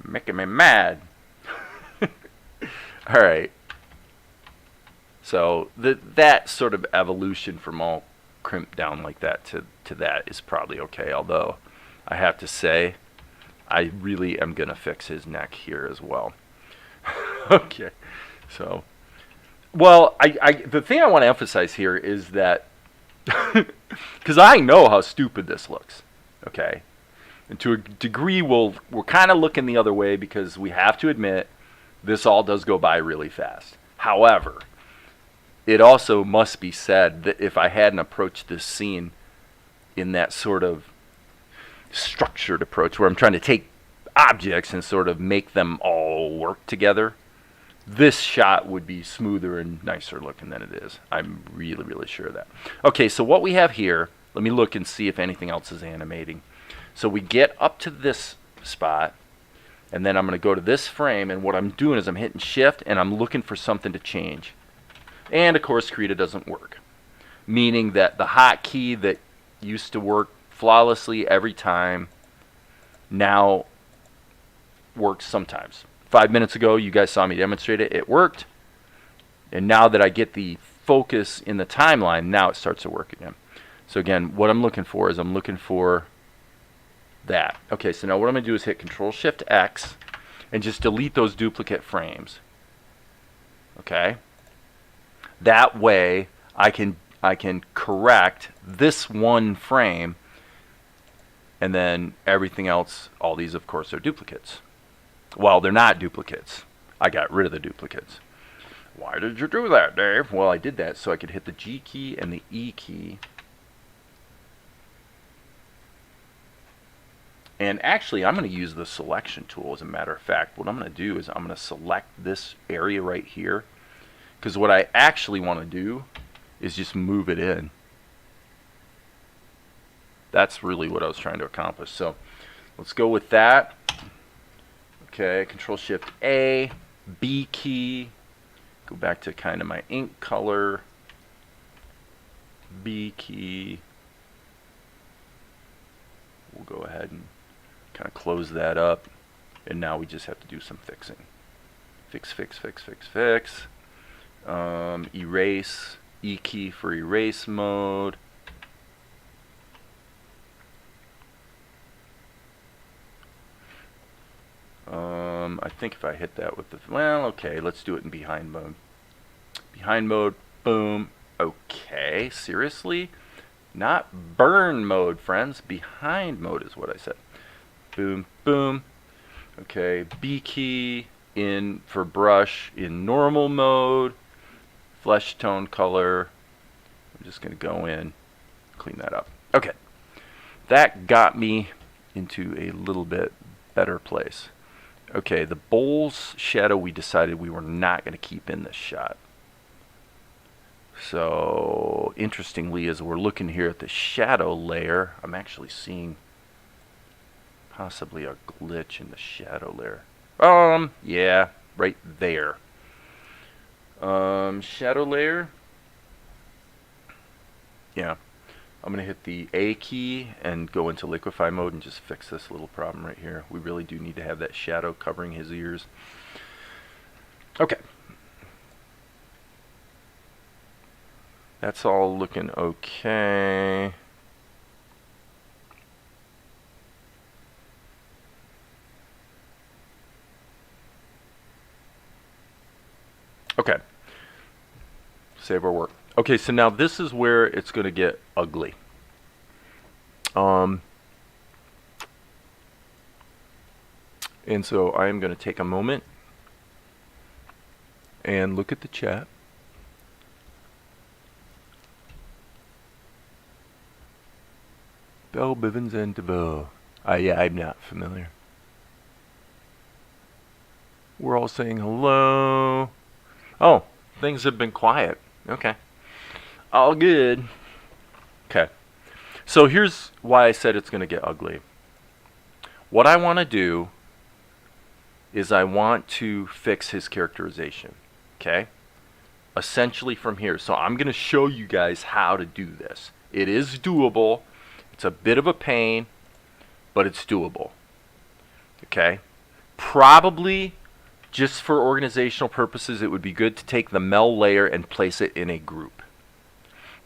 Speaker 2: Making me mad. All right. So that sort of evolution from all crimped down like that to that is probably okay. Although I have to say, I really am going to fix his neck here as well. Okay, so, well, the thing I want to emphasize here is that, because I know how stupid this looks, okay? And to a degree, we're kind of looking the other way because we have to admit this all does go by really fast. However, it also must be said that if I hadn't approached this scene in that sort of structured approach where I'm trying to take objects and sort of make them all work together, this shot would be smoother and nicer looking than it is. I'm really, really sure of that. Okay, so what we have here, let me look and see if anything else is animating. So we get up to this spot, and then I'm going to go to this frame, and what I'm doing is I'm hitting shift, and I'm looking for something to change. And, of course, Krita doesn't work, meaning that the hotkey that used to work flawlessly every time now works sometimes. 5 minutes ago, you guys saw me demonstrate it. It worked. And now that I get the focus in the timeline, now it starts to work again. So, again, what I'm looking for is I'm looking for that. Okay, so now what I'm going to do is hit Control-Shift-X and just delete those duplicate frames. Okay? That way, I can correct this one frame, and then everything else, all these, of course, are duplicates. Well, they're not duplicates. I got rid of the duplicates. Why did you do that, Dave? Well, I did that so I could hit the G key and the E key. And actually, I'm going to use the selection tool, as a matter of fact. What I'm going to do is I'm going to select this area right here, because what I actually want to do is just move it in. That's really what I was trying to accomplish. So let's go with that. Okay, Control-Shift-A, B key, go back to kind of my ink color, B key. We'll go ahead and kind of close that up, and now we just have to do some fixing. Fix. Erase, E key for erase mode. I think if I hit that with the, well, okay, let's do it in behind mode. Behind mode, boom. Okay, seriously? Not burn mode, friends. Behind mode is what I said. Boom, boom. Okay, B key in for brush in normal mode. Flesh tone color. I'm just going to go in, clean that up. Okay, that got me into a little bit better place. Okay, the bowl's shadow we decided we were not going to keep in this shot. So, interestingly, as we're looking here at the shadow layer, I'm actually seeing possibly a glitch in the shadow layer. Yeah, right there. Shadow layer. Yeah, I'm going to hit the A key and go into liquify mode and just fix this little problem right here. We really do need to have that shadow covering his ears. Okay. That's all looking okay. Okay. Save our work. Okay, so now this is where it's going to get ugly. And so I am going to take a moment and look at the chat. Bell Bivens and DeVoe. Yeah, I'm not familiar. We're all saying hello. Oh, things have been quiet. Okay. All good. Okay. So here's why I said it's going to get ugly. What I want to do is I want to fix his characterization. Okay? Essentially from here. So I'm going to show you guys how to do this. It is doable. It's a bit of a pain, but it's doable. Okay? Probably, just for organizational purposes, it would be good to take the Mel layer and place it in a group.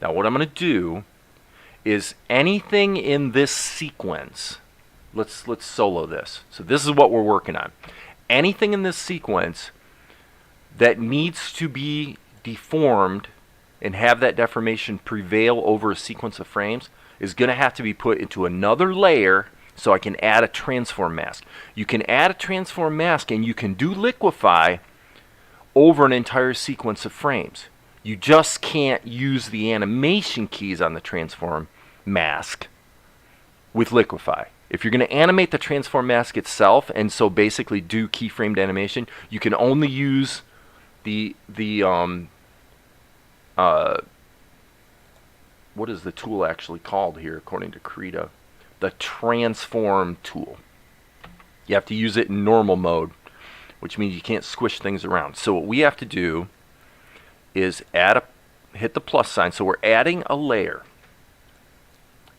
Speaker 2: Now what I'm going to do is anything in this sequence let's solo this. So this is what we're working on. Anything in this sequence that needs to be deformed and have that deformation prevail over a sequence of frames is going to have to be put into another layer so I can add a transform mask. You can add a transform mask and you can do liquefy over an entire sequence of frames. You just can't use the animation keys on the transform mask with liquefy. If you're going to animate the transform mask itself, and so basically do keyframed animation, you can only use the what is the tool actually called here according to Krita? The transform tool. You have to use it in normal mode, which means you can't squish things around. So what we have to do is hit the plus sign. So we're adding a layer.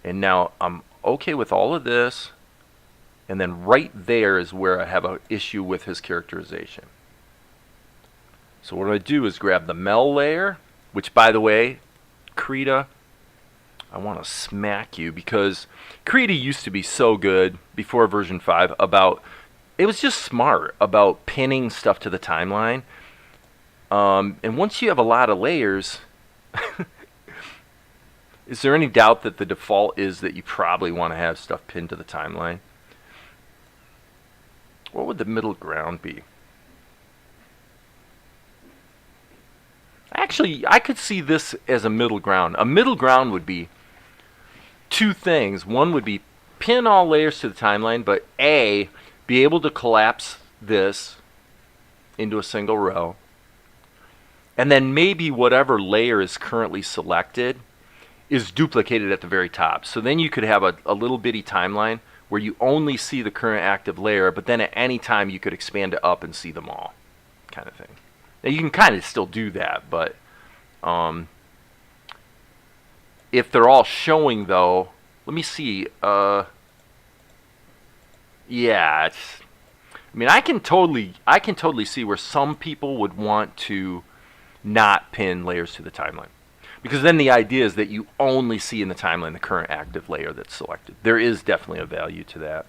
Speaker 2: And now I'm okay with all of this. And then right there is where I have an issue with his characterization. So what I'm going to do is grab the Mel layer, which, by the way, Krita, I want to smack you because Krita used to be so good before version 5 about, it was just smart about pinning stuff to the timeline. And once you have a lot of layers, is there any doubt that the default is that you probably want to have stuff pinned to the timeline? What would the middle ground be? Actually, I could see this as a middle ground. A middle ground would be two things. One would be pin all layers to the timeline, but A, be able to collapse this into a single row. And then maybe whatever layer is currently selected is duplicated at the very top. So then you could have a little bitty timeline where you only see the current active layer, but then at any time you could expand it up and see them all, kind of thing. Now you can kind of still do that, but if they're all showing though, let me see. Yeah, I mean, I can totally see where some people would want to not pin layers to the timeline, because then the idea is that you only see in the timeline the current active layer that's selected. There is definitely a value to that.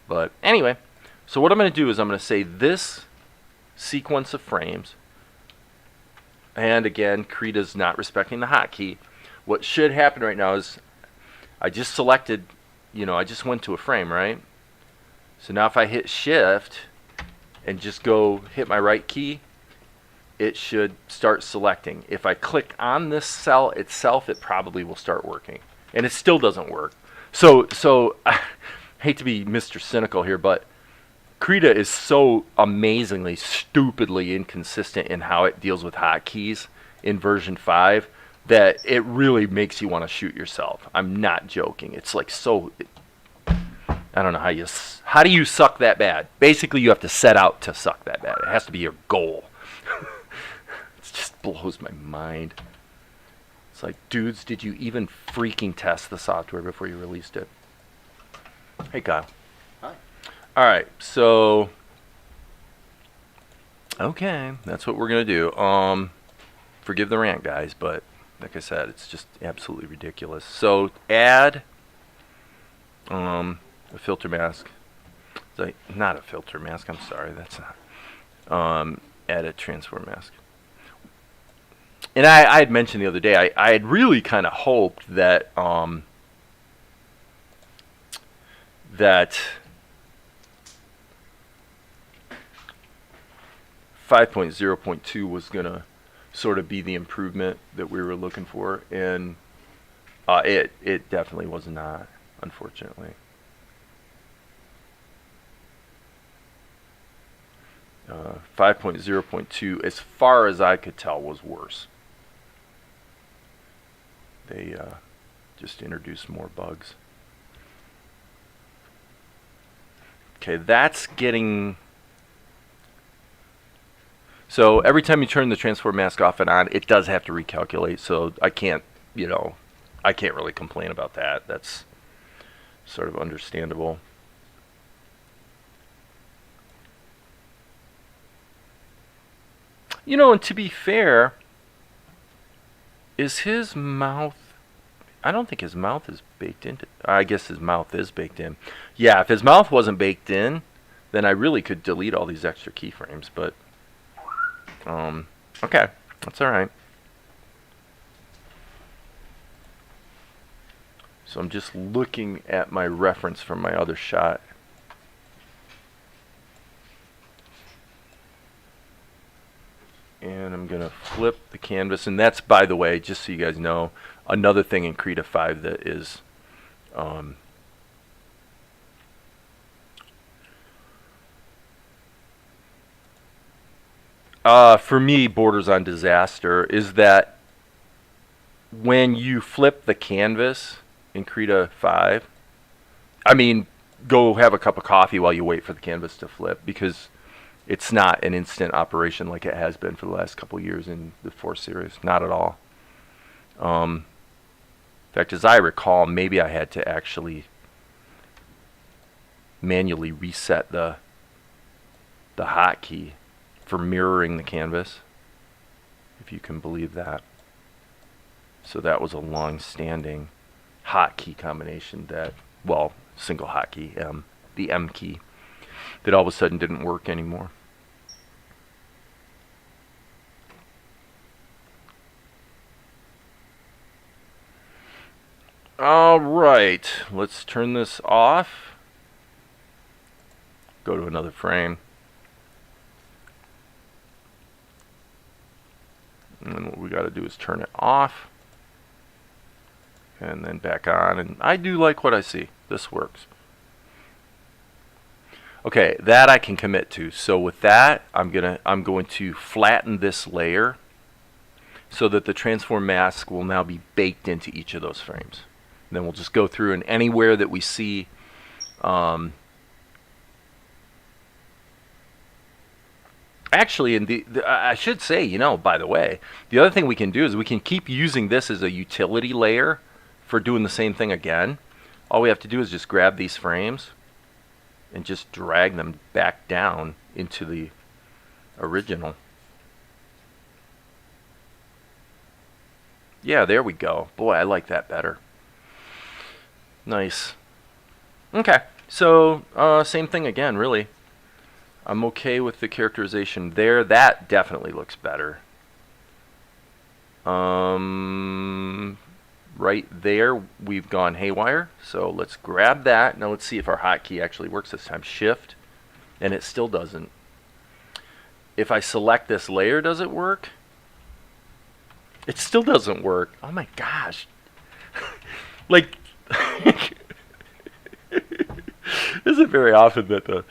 Speaker 2: But anyway, so what I'm going to do is I'm going to say this sequence of frames, and again, Krita's not respecting the hotkey. What should happen right now is I just selected, I just went to a frame, right? So now if I hit shift and just go hit my right key, it should start selecting. If I click on this cell itself, it probably will start working. And it still doesn't work. So I hate to be Mr. Cynical here, but Krita is so amazingly, stupidly inconsistent in how it deals with hotkeys in version 5 that it really makes you want to shoot yourself. I'm not joking. It's like I don't know how do you suck that bad? Basically, you have to set out to suck that bad. It has to be your goal. It just blows my mind. It's like, dudes, did you even freaking test the software before you released it? Hey, Kyle.
Speaker 3: Hi.
Speaker 2: All right, so okay, that's what we're gonna do. Forgive the rant, guys, but like I said, it's just absolutely ridiculous. So add a filter mask. Not a filter mask. I'm sorry, that's not. Add a transform mask. And I had mentioned the other day, I had really kind of hoped that that 5.0.2 was going to sort of be the improvement that we were looking for, and it definitely was not, unfortunately. 5.0.2, as far as I could tell, was worse. They just introduced more bugs. Okay, that's getting... So every time you turn the transform mask off and on, it does have to recalculate, so I can't really complain about that. That's sort of understandable. And to be fair, is his mouth I don't think his mouth is baked into. I guess his mouth is baked in. Yeah, if his mouth wasn't baked in, then I really could delete all these extra keyframes. But okay, that's all right. So I'm just looking at my reference from my other shot. And I'm going to flip the canvas. And that's, by the way, just so you guys know, another thing in Krita 5 that is for me borders on disaster, is that when you flip the canvas in Krita 5, I mean, go have a cup of coffee while you wait for the canvas to flip, because it's not an instant operation like it has been for the last couple years in the 4 series. Not at all. In fact, as I recall, maybe I had to actually manually reset the hotkey for mirroring the canvas, if you can believe that. So that was a long-standing hotkey combination that, well, single hotkey, the M key, that all of a sudden didn't work anymore. All right, let's turn this off. Go to another frame. And then what we got to do is turn it off. And then back on. And I do like what I see. This works. Okay, that I can commit to. So with that, I'm going to flatten this layer so that the transform mask will now be baked into each of those frames. And then we'll just go through, and anywhere that we see actually, in I should say, you know, by the way, the other thing we can do is we can keep using this as a utility layer for doing the same thing again. All we have to do is just grab these frames and just drag them back down into the original. Yeah, there we go. Boy, I like that better. Nice. Okay, so same thing again, really. I'm okay with the characterization there. That definitely looks better. Right there, we've gone haywire. So let's grab that. Now let's see if our hotkey actually works this time. Shift, and it still doesn't. If I select this layer, does it work? It still doesn't work. Oh my gosh. Like, isn't very often that the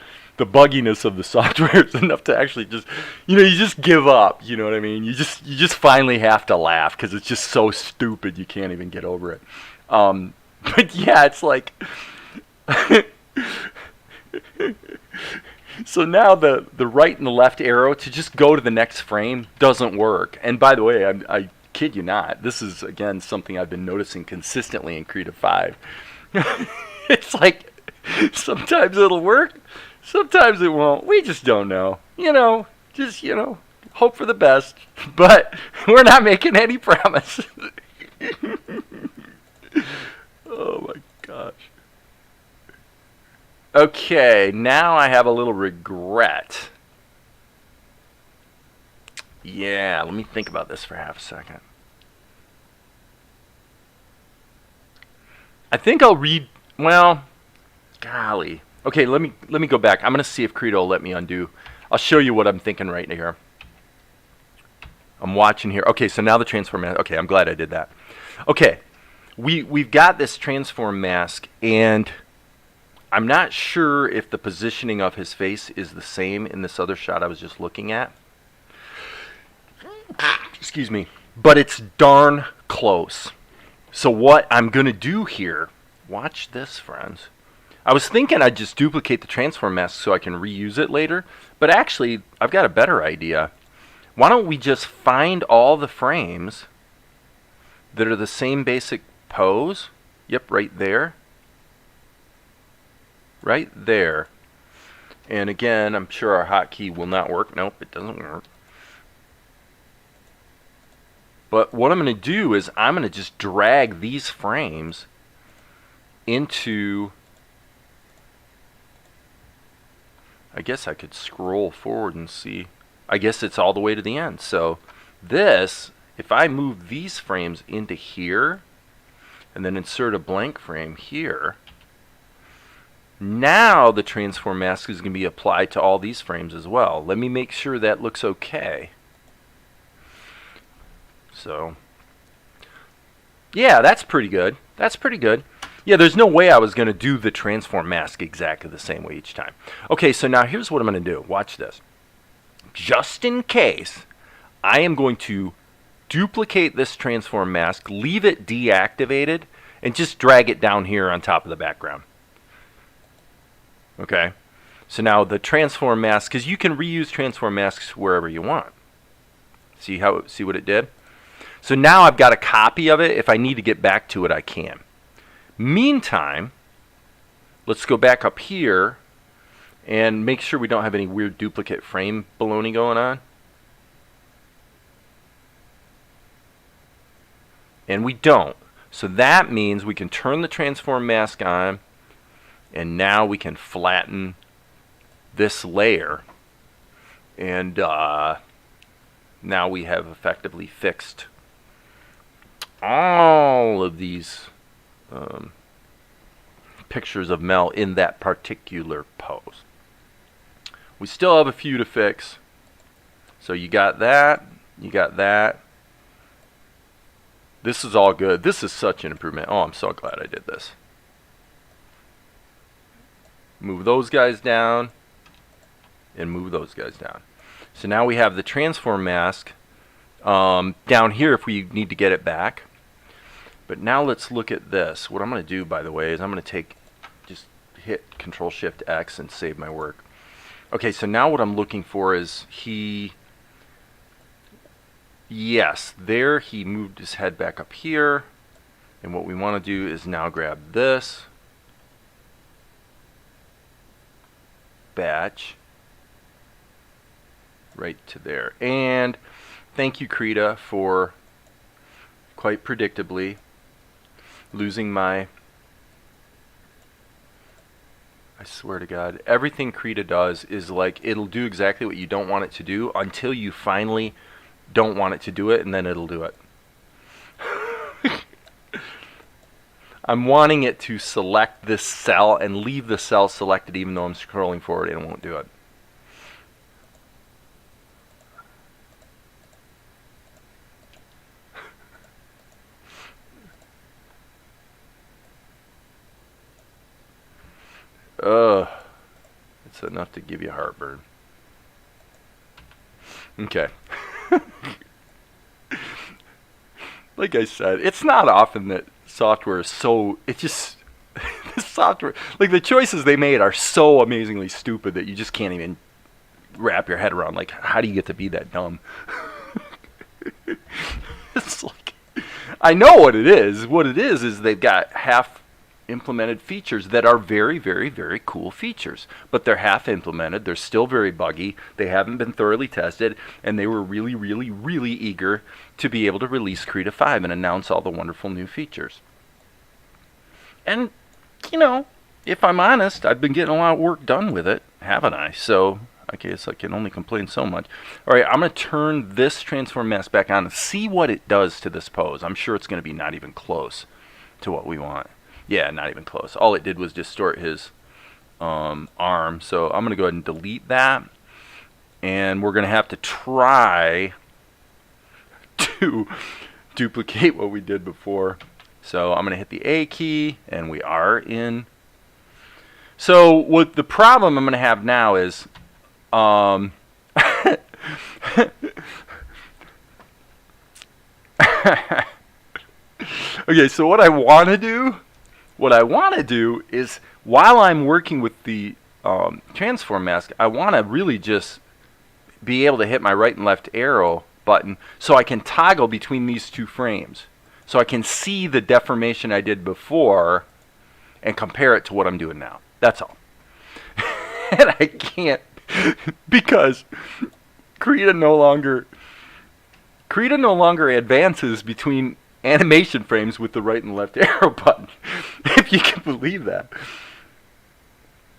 Speaker 2: bugginess of the software is enough to actually just, you know, you just give up, you know what I mean? You just finally have to laugh because it's just so stupid you can't even get over it. But yeah, it's like, so now the right and the left arrow to just go to the next frame doesn't work. And by the way, I kid you not, this is again something I've been noticing consistently in Krita 5. It's like, sometimes it'll work, sometimes it won't. We just don't know. You know, just, you know, hope for the best. But we're not making any promise. Oh my gosh. Okay, now I have a little regret. Yeah, let me think about this for half a second. I think I'll read, well, golly. Okay, let me go back. I'm going to see if Krita will let me undo. I'll show you what I'm thinking right here. I'm watching here. Okay, so now the transform mask. Okay, I'm glad I did that. Okay, we've got this transform mask, and I'm not sure if the positioning of his face is the same in this other shot I was just looking at. Excuse me. But it's darn close. So what I'm going to do here, watch this, friends. I was thinking I'd just duplicate the transform mask so I can reuse it later, but actually I've got a better idea. Why don't we just find all the frames that are the same basic pose? Yep, right there. Right there. And again, I'm sure our hotkey will not work. Nope, it doesn't work. But what I'm going to do is I'm going to just drag these frames into, I guess I could scroll forward and see. I guess it's all the way to the end. So this, if I move these frames into here and then insert a blank frame here, now the transform mask is going to be applied to all these frames as well. Let me make sure that looks okay. So, yeah, that's pretty good. That's pretty good. Yeah, there's no way I was going to do the transform mask exactly the same way each time. Okay, so now here's what I'm going to do. Watch this. Just in case, I am going to duplicate this transform mask, leave it deactivated, and just drag it down here on top of the background. Okay, so now the transform mask, because you can reuse transform masks wherever you want. See what it did? So now I've got a copy of it. If I need to get back to it, I can. Meantime, let's go back up here and make sure we don't have any weird duplicate frame baloney going on. And we don't. So that means we can turn the transform mask on, and now we can flatten this layer. And now we have effectively fixed all of these pictures of Mel in that particular pose. We still have a few to fix. So you got that, you got that. This is all good. This is such an improvement. Oh, I'm so glad I did this. Move those guys down and move those guys down. So now we have the transform mask down here if we need to get it back. But now let's look at this. What I'm going to do, by the way, is I'm going to just hit Control-Shift-X and save my work. Okay, so now what I'm looking for is yes, there he moved his head back up here. And what we want to do is now grab this, batch, right to there. And thank you, Krita, for quite predictably losing my, I swear to God, everything Krita does is like, it'll do exactly what you don't want it to do until you finally don't want it to do it, and then it'll do it. I'm wanting it to select this cell and leave the cell selected even though I'm scrolling forward, and it won't do it. Ugh, it's enough to give you heartburn. Okay. Like I said, it's not often that software is so, it just, the software, like the choices they made are so amazingly stupid that you just can't even wrap your head around, like, how do you get to be that dumb? It's like, I know what it is. What it is they've got half implemented features that are very, very, very cool features, but they're half implemented. They're still very buggy. They haven't been thoroughly tested, and they were really, really, really eager to be able to release Krita 5 and announce all the wonderful new features. And, you know, if I'm honest, I've been getting a lot of work done with it, haven't I? So I guess I can only complain so much. All right, I'm going to turn this transform mask back on and see what it does to this pose. I'm sure it's going to be not even close to what we want. Yeah, not even close. All it did was distort his arm. So I'm going to go ahead and delete that. And we're going to have to try to duplicate what we did before. So I'm going to hit the A key, and we are in. So what the problem I'm going to have now is, okay, so what I want to do is, while I'm working with the transform mask, I want to really just be able to hit my right and left arrow button so I can toggle between these two frames. So I can see the deformation I did before and compare it to what I'm doing now. That's all. And I can't, because Krita no longer Krita no longer advances between animation frames with the right and left arrow button. If you can believe that.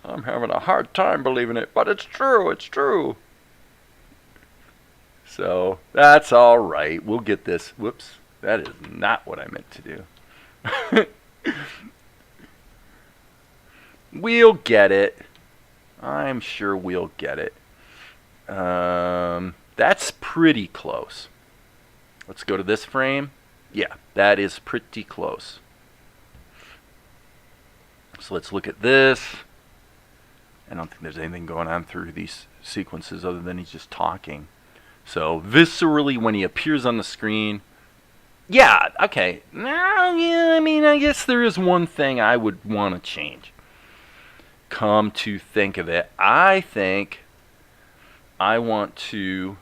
Speaker 2: I'm having a hard time believing it, but it's true, it's true. So, that's all right. We'll get this. Whoops. That is not what I meant to do. We'll get it. I'm sure we'll get it. That's pretty close. Let's go to this frame. Yeah, that is pretty close. So let's look at this. I don't think there's anything going on through these sequences other than he's just talking. So viscerally, when he appears on the screen, yeah, okay. Now, yeah, I mean, I guess there is one thing I would want to change. Come to think of it, I think I want to...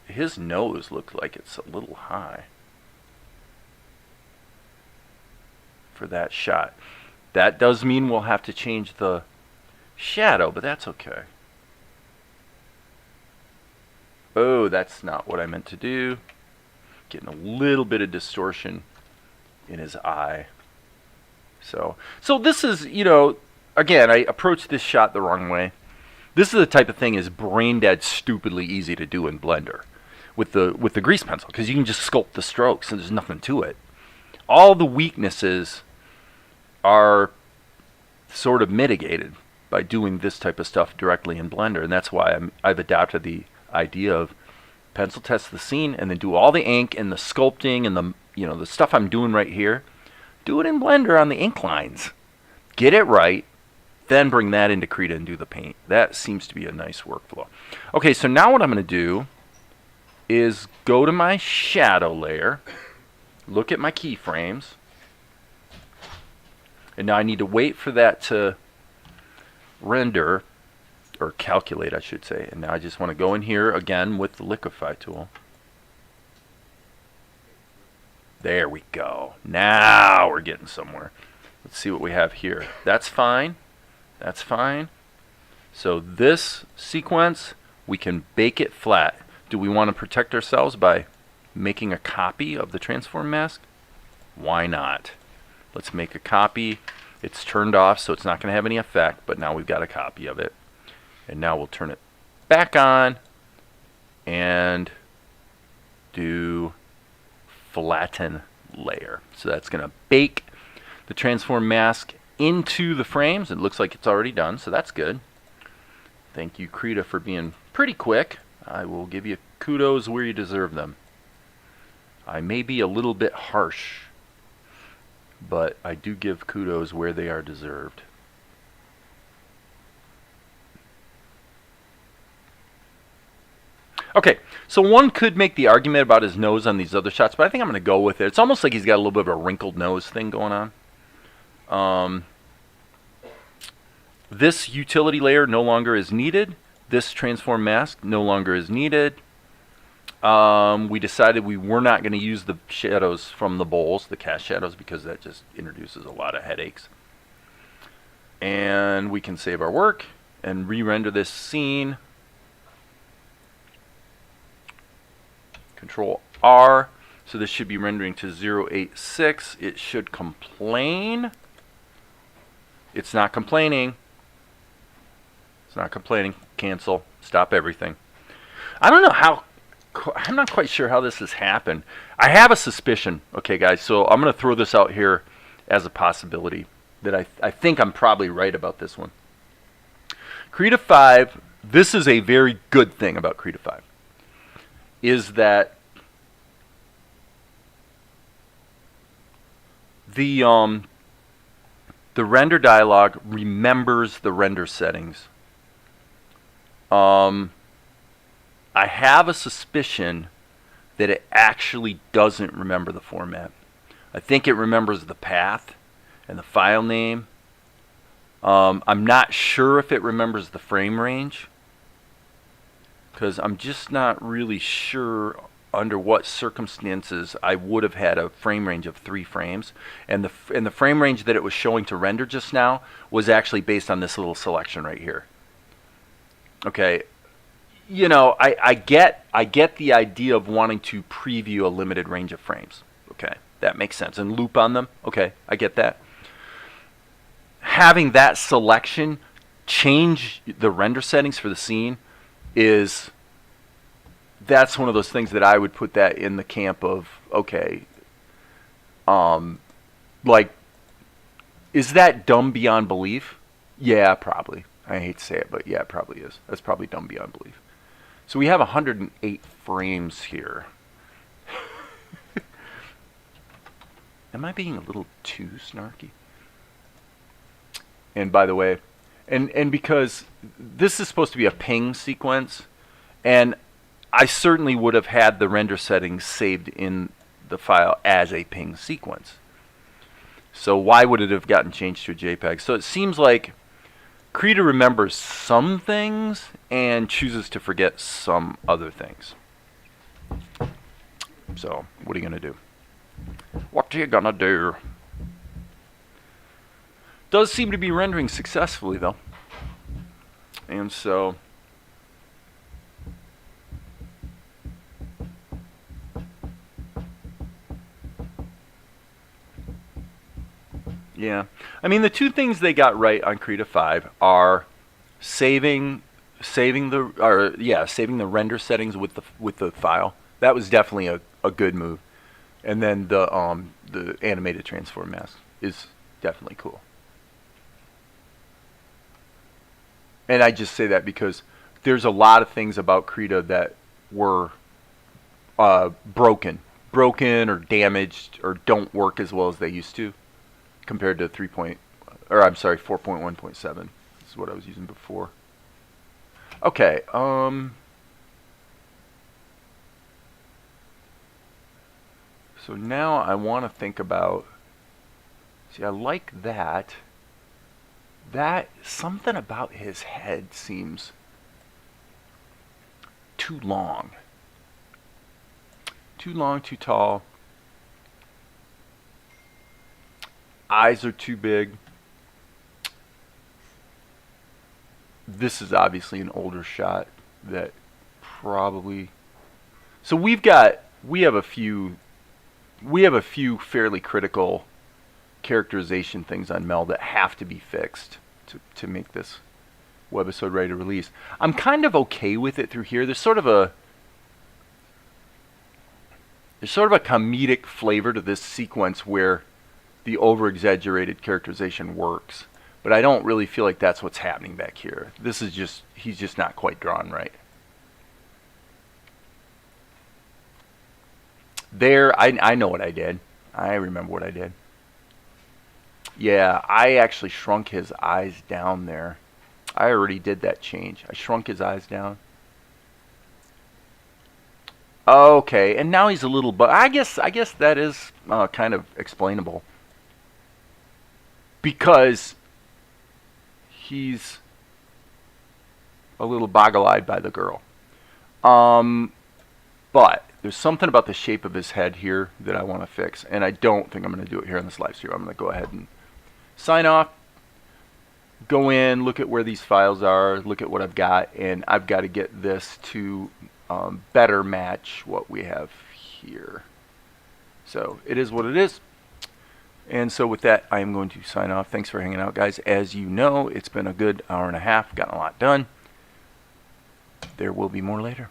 Speaker 2: His nose looks like it's a little high for that shot. That does mean we'll have to change the shadow, but that's okay. Oh, that's not what I meant to do. Getting a little bit of distortion in his eye. So this is, you know, again, I approached this shot the wrong way. This is the type of thing is brain dead stupidly easy to do in Blender with the grease pencil, because you can just sculpt the strokes and there's nothing to it. All the weaknesses are sort of mitigated by doing this type of stuff directly in Blender, and that's why I've adopted the idea of pencil test the scene and then do all the ink and the sculpting and the, you know, the stuff I'm doing right here. Do it in Blender on the ink lines. Get it right, then bring that into Krita and do the paint. That seems to be a nice workflow. Okay, so now what I'm going to do is go to my shadow layer, look at my keyframes, and now I need to wait for that to render, or calculate I should say, and now I just want to go in here again with the liquify tool. There we go. Now we're getting somewhere. Let's see what we have here. That's fine. That's fine. So this sequence, we can bake it flat. Do we want to protect ourselves by making a copy of the transform mask? Why not? Let's make a copy. It's turned off, so it's not going to have any effect, but now we've got a copy of it. And now we'll turn it back on and do flatten layer. So that's going to bake the transform mask into the frames. It looks like it's already done, so that's good. Thank you, Krita, for being pretty quick. I will give you kudos where you deserve them. I may be a little bit harsh, but I do give kudos where they are deserved. Okay, so one could make the argument about his nose on these other shots, but I think I'm going to go with it. It's almost like he's got a little bit of a wrinkled nose thing going on. This utility layer no longer is needed. This transform mask no longer is needed. We decided we were not going to use the shadows from the bowls, the cast shadows, because that just introduces a lot of headaches. And we can save our work and re-render this scene. Control R. So this should be rendering to 086. It should complain. It's not complaining. It's not complaining. Cancel. Stop everything. I don't know how. I'm not quite sure how this has happened. I have a suspicion. Okay, guys. So I'm going to throw this out here as a possibility that I think I'm probably right about this one. Krita 5. This is a very good thing about Krita 5. Is that the render dialog remembers the render settings. I have a suspicion that it actually doesn't remember the format. I think it remembers the path and the file name. I'm not sure if it remembers the frame range, because I'm just not really sure under what circumstances I would have had a frame range of 3 frames. And the frame range that it was showing to render just now was actually based on this little selection right here. Okay, you know, I get the idea of wanting to preview a limited range of frames. Okay, that makes sense. And loop on them. Okay, I get that. Having that selection change the render settings for the scene that's one of those things that I would put that in the camp of, okay, like, is that dumb beyond belief? Yeah, probably. I hate to say it, but yeah, it probably is. That's probably dumb beyond belief. So we have 108 frames here. Am I being a little too snarky? And by the way, and because this is supposed to be a ping sequence, and I certainly would have had the render settings saved in the file as a ping sequence. So why would it have gotten changed to a JPEG? So it seems like Krita remembers some things and chooses to forget some other things. So what are you going to do? What are you going to do? Does seem to be rendering successfully, though. And so yeah, I mean, the two things they got right on Krita 5 are saving the render settings with the file. That was definitely a good move. And then the animated transform mask is definitely cool. And I just say that because there's a lot of things about Krita that were broken or damaged or don't work as well as they used to, compared to 4.1.7. This is what I was using before. Okay. So now I want to think about. See, I like that. Something about his head seems too long. Too long, too tall. Eyes are too big. This is obviously an older shot that probably. So we have a few fairly critical characterization things on Mel that have to be fixed to make this webisode ready to release. I'm kind of okay with it through here. There's sort of a comedic flavor to this sequence where the over-exaggerated characterization works, but I don't really feel like that's what's happening back here. He's just not quite drawn right. There, I know what I did. I remember what I did. Yeah, I actually shrunk his eyes down there. I already did that change. I shrunk his eyes down. Okay, and now he's a little, but I guess that is kind of explainable, because he's a little boggle-eyed by the girl. But there's something about the shape of his head here that I want to fix, and I don't think I'm going to do it here in this live stream. I'm going to go ahead and sign off, go in, look at where these files are, look at what I've got, and I've got to get this to better match what we have here. So it is what it is. And so with that, I am going to sign off. Thanks for hanging out, guys. As you know, it's been a good hour and a half. Gotten a lot done. There will be more later.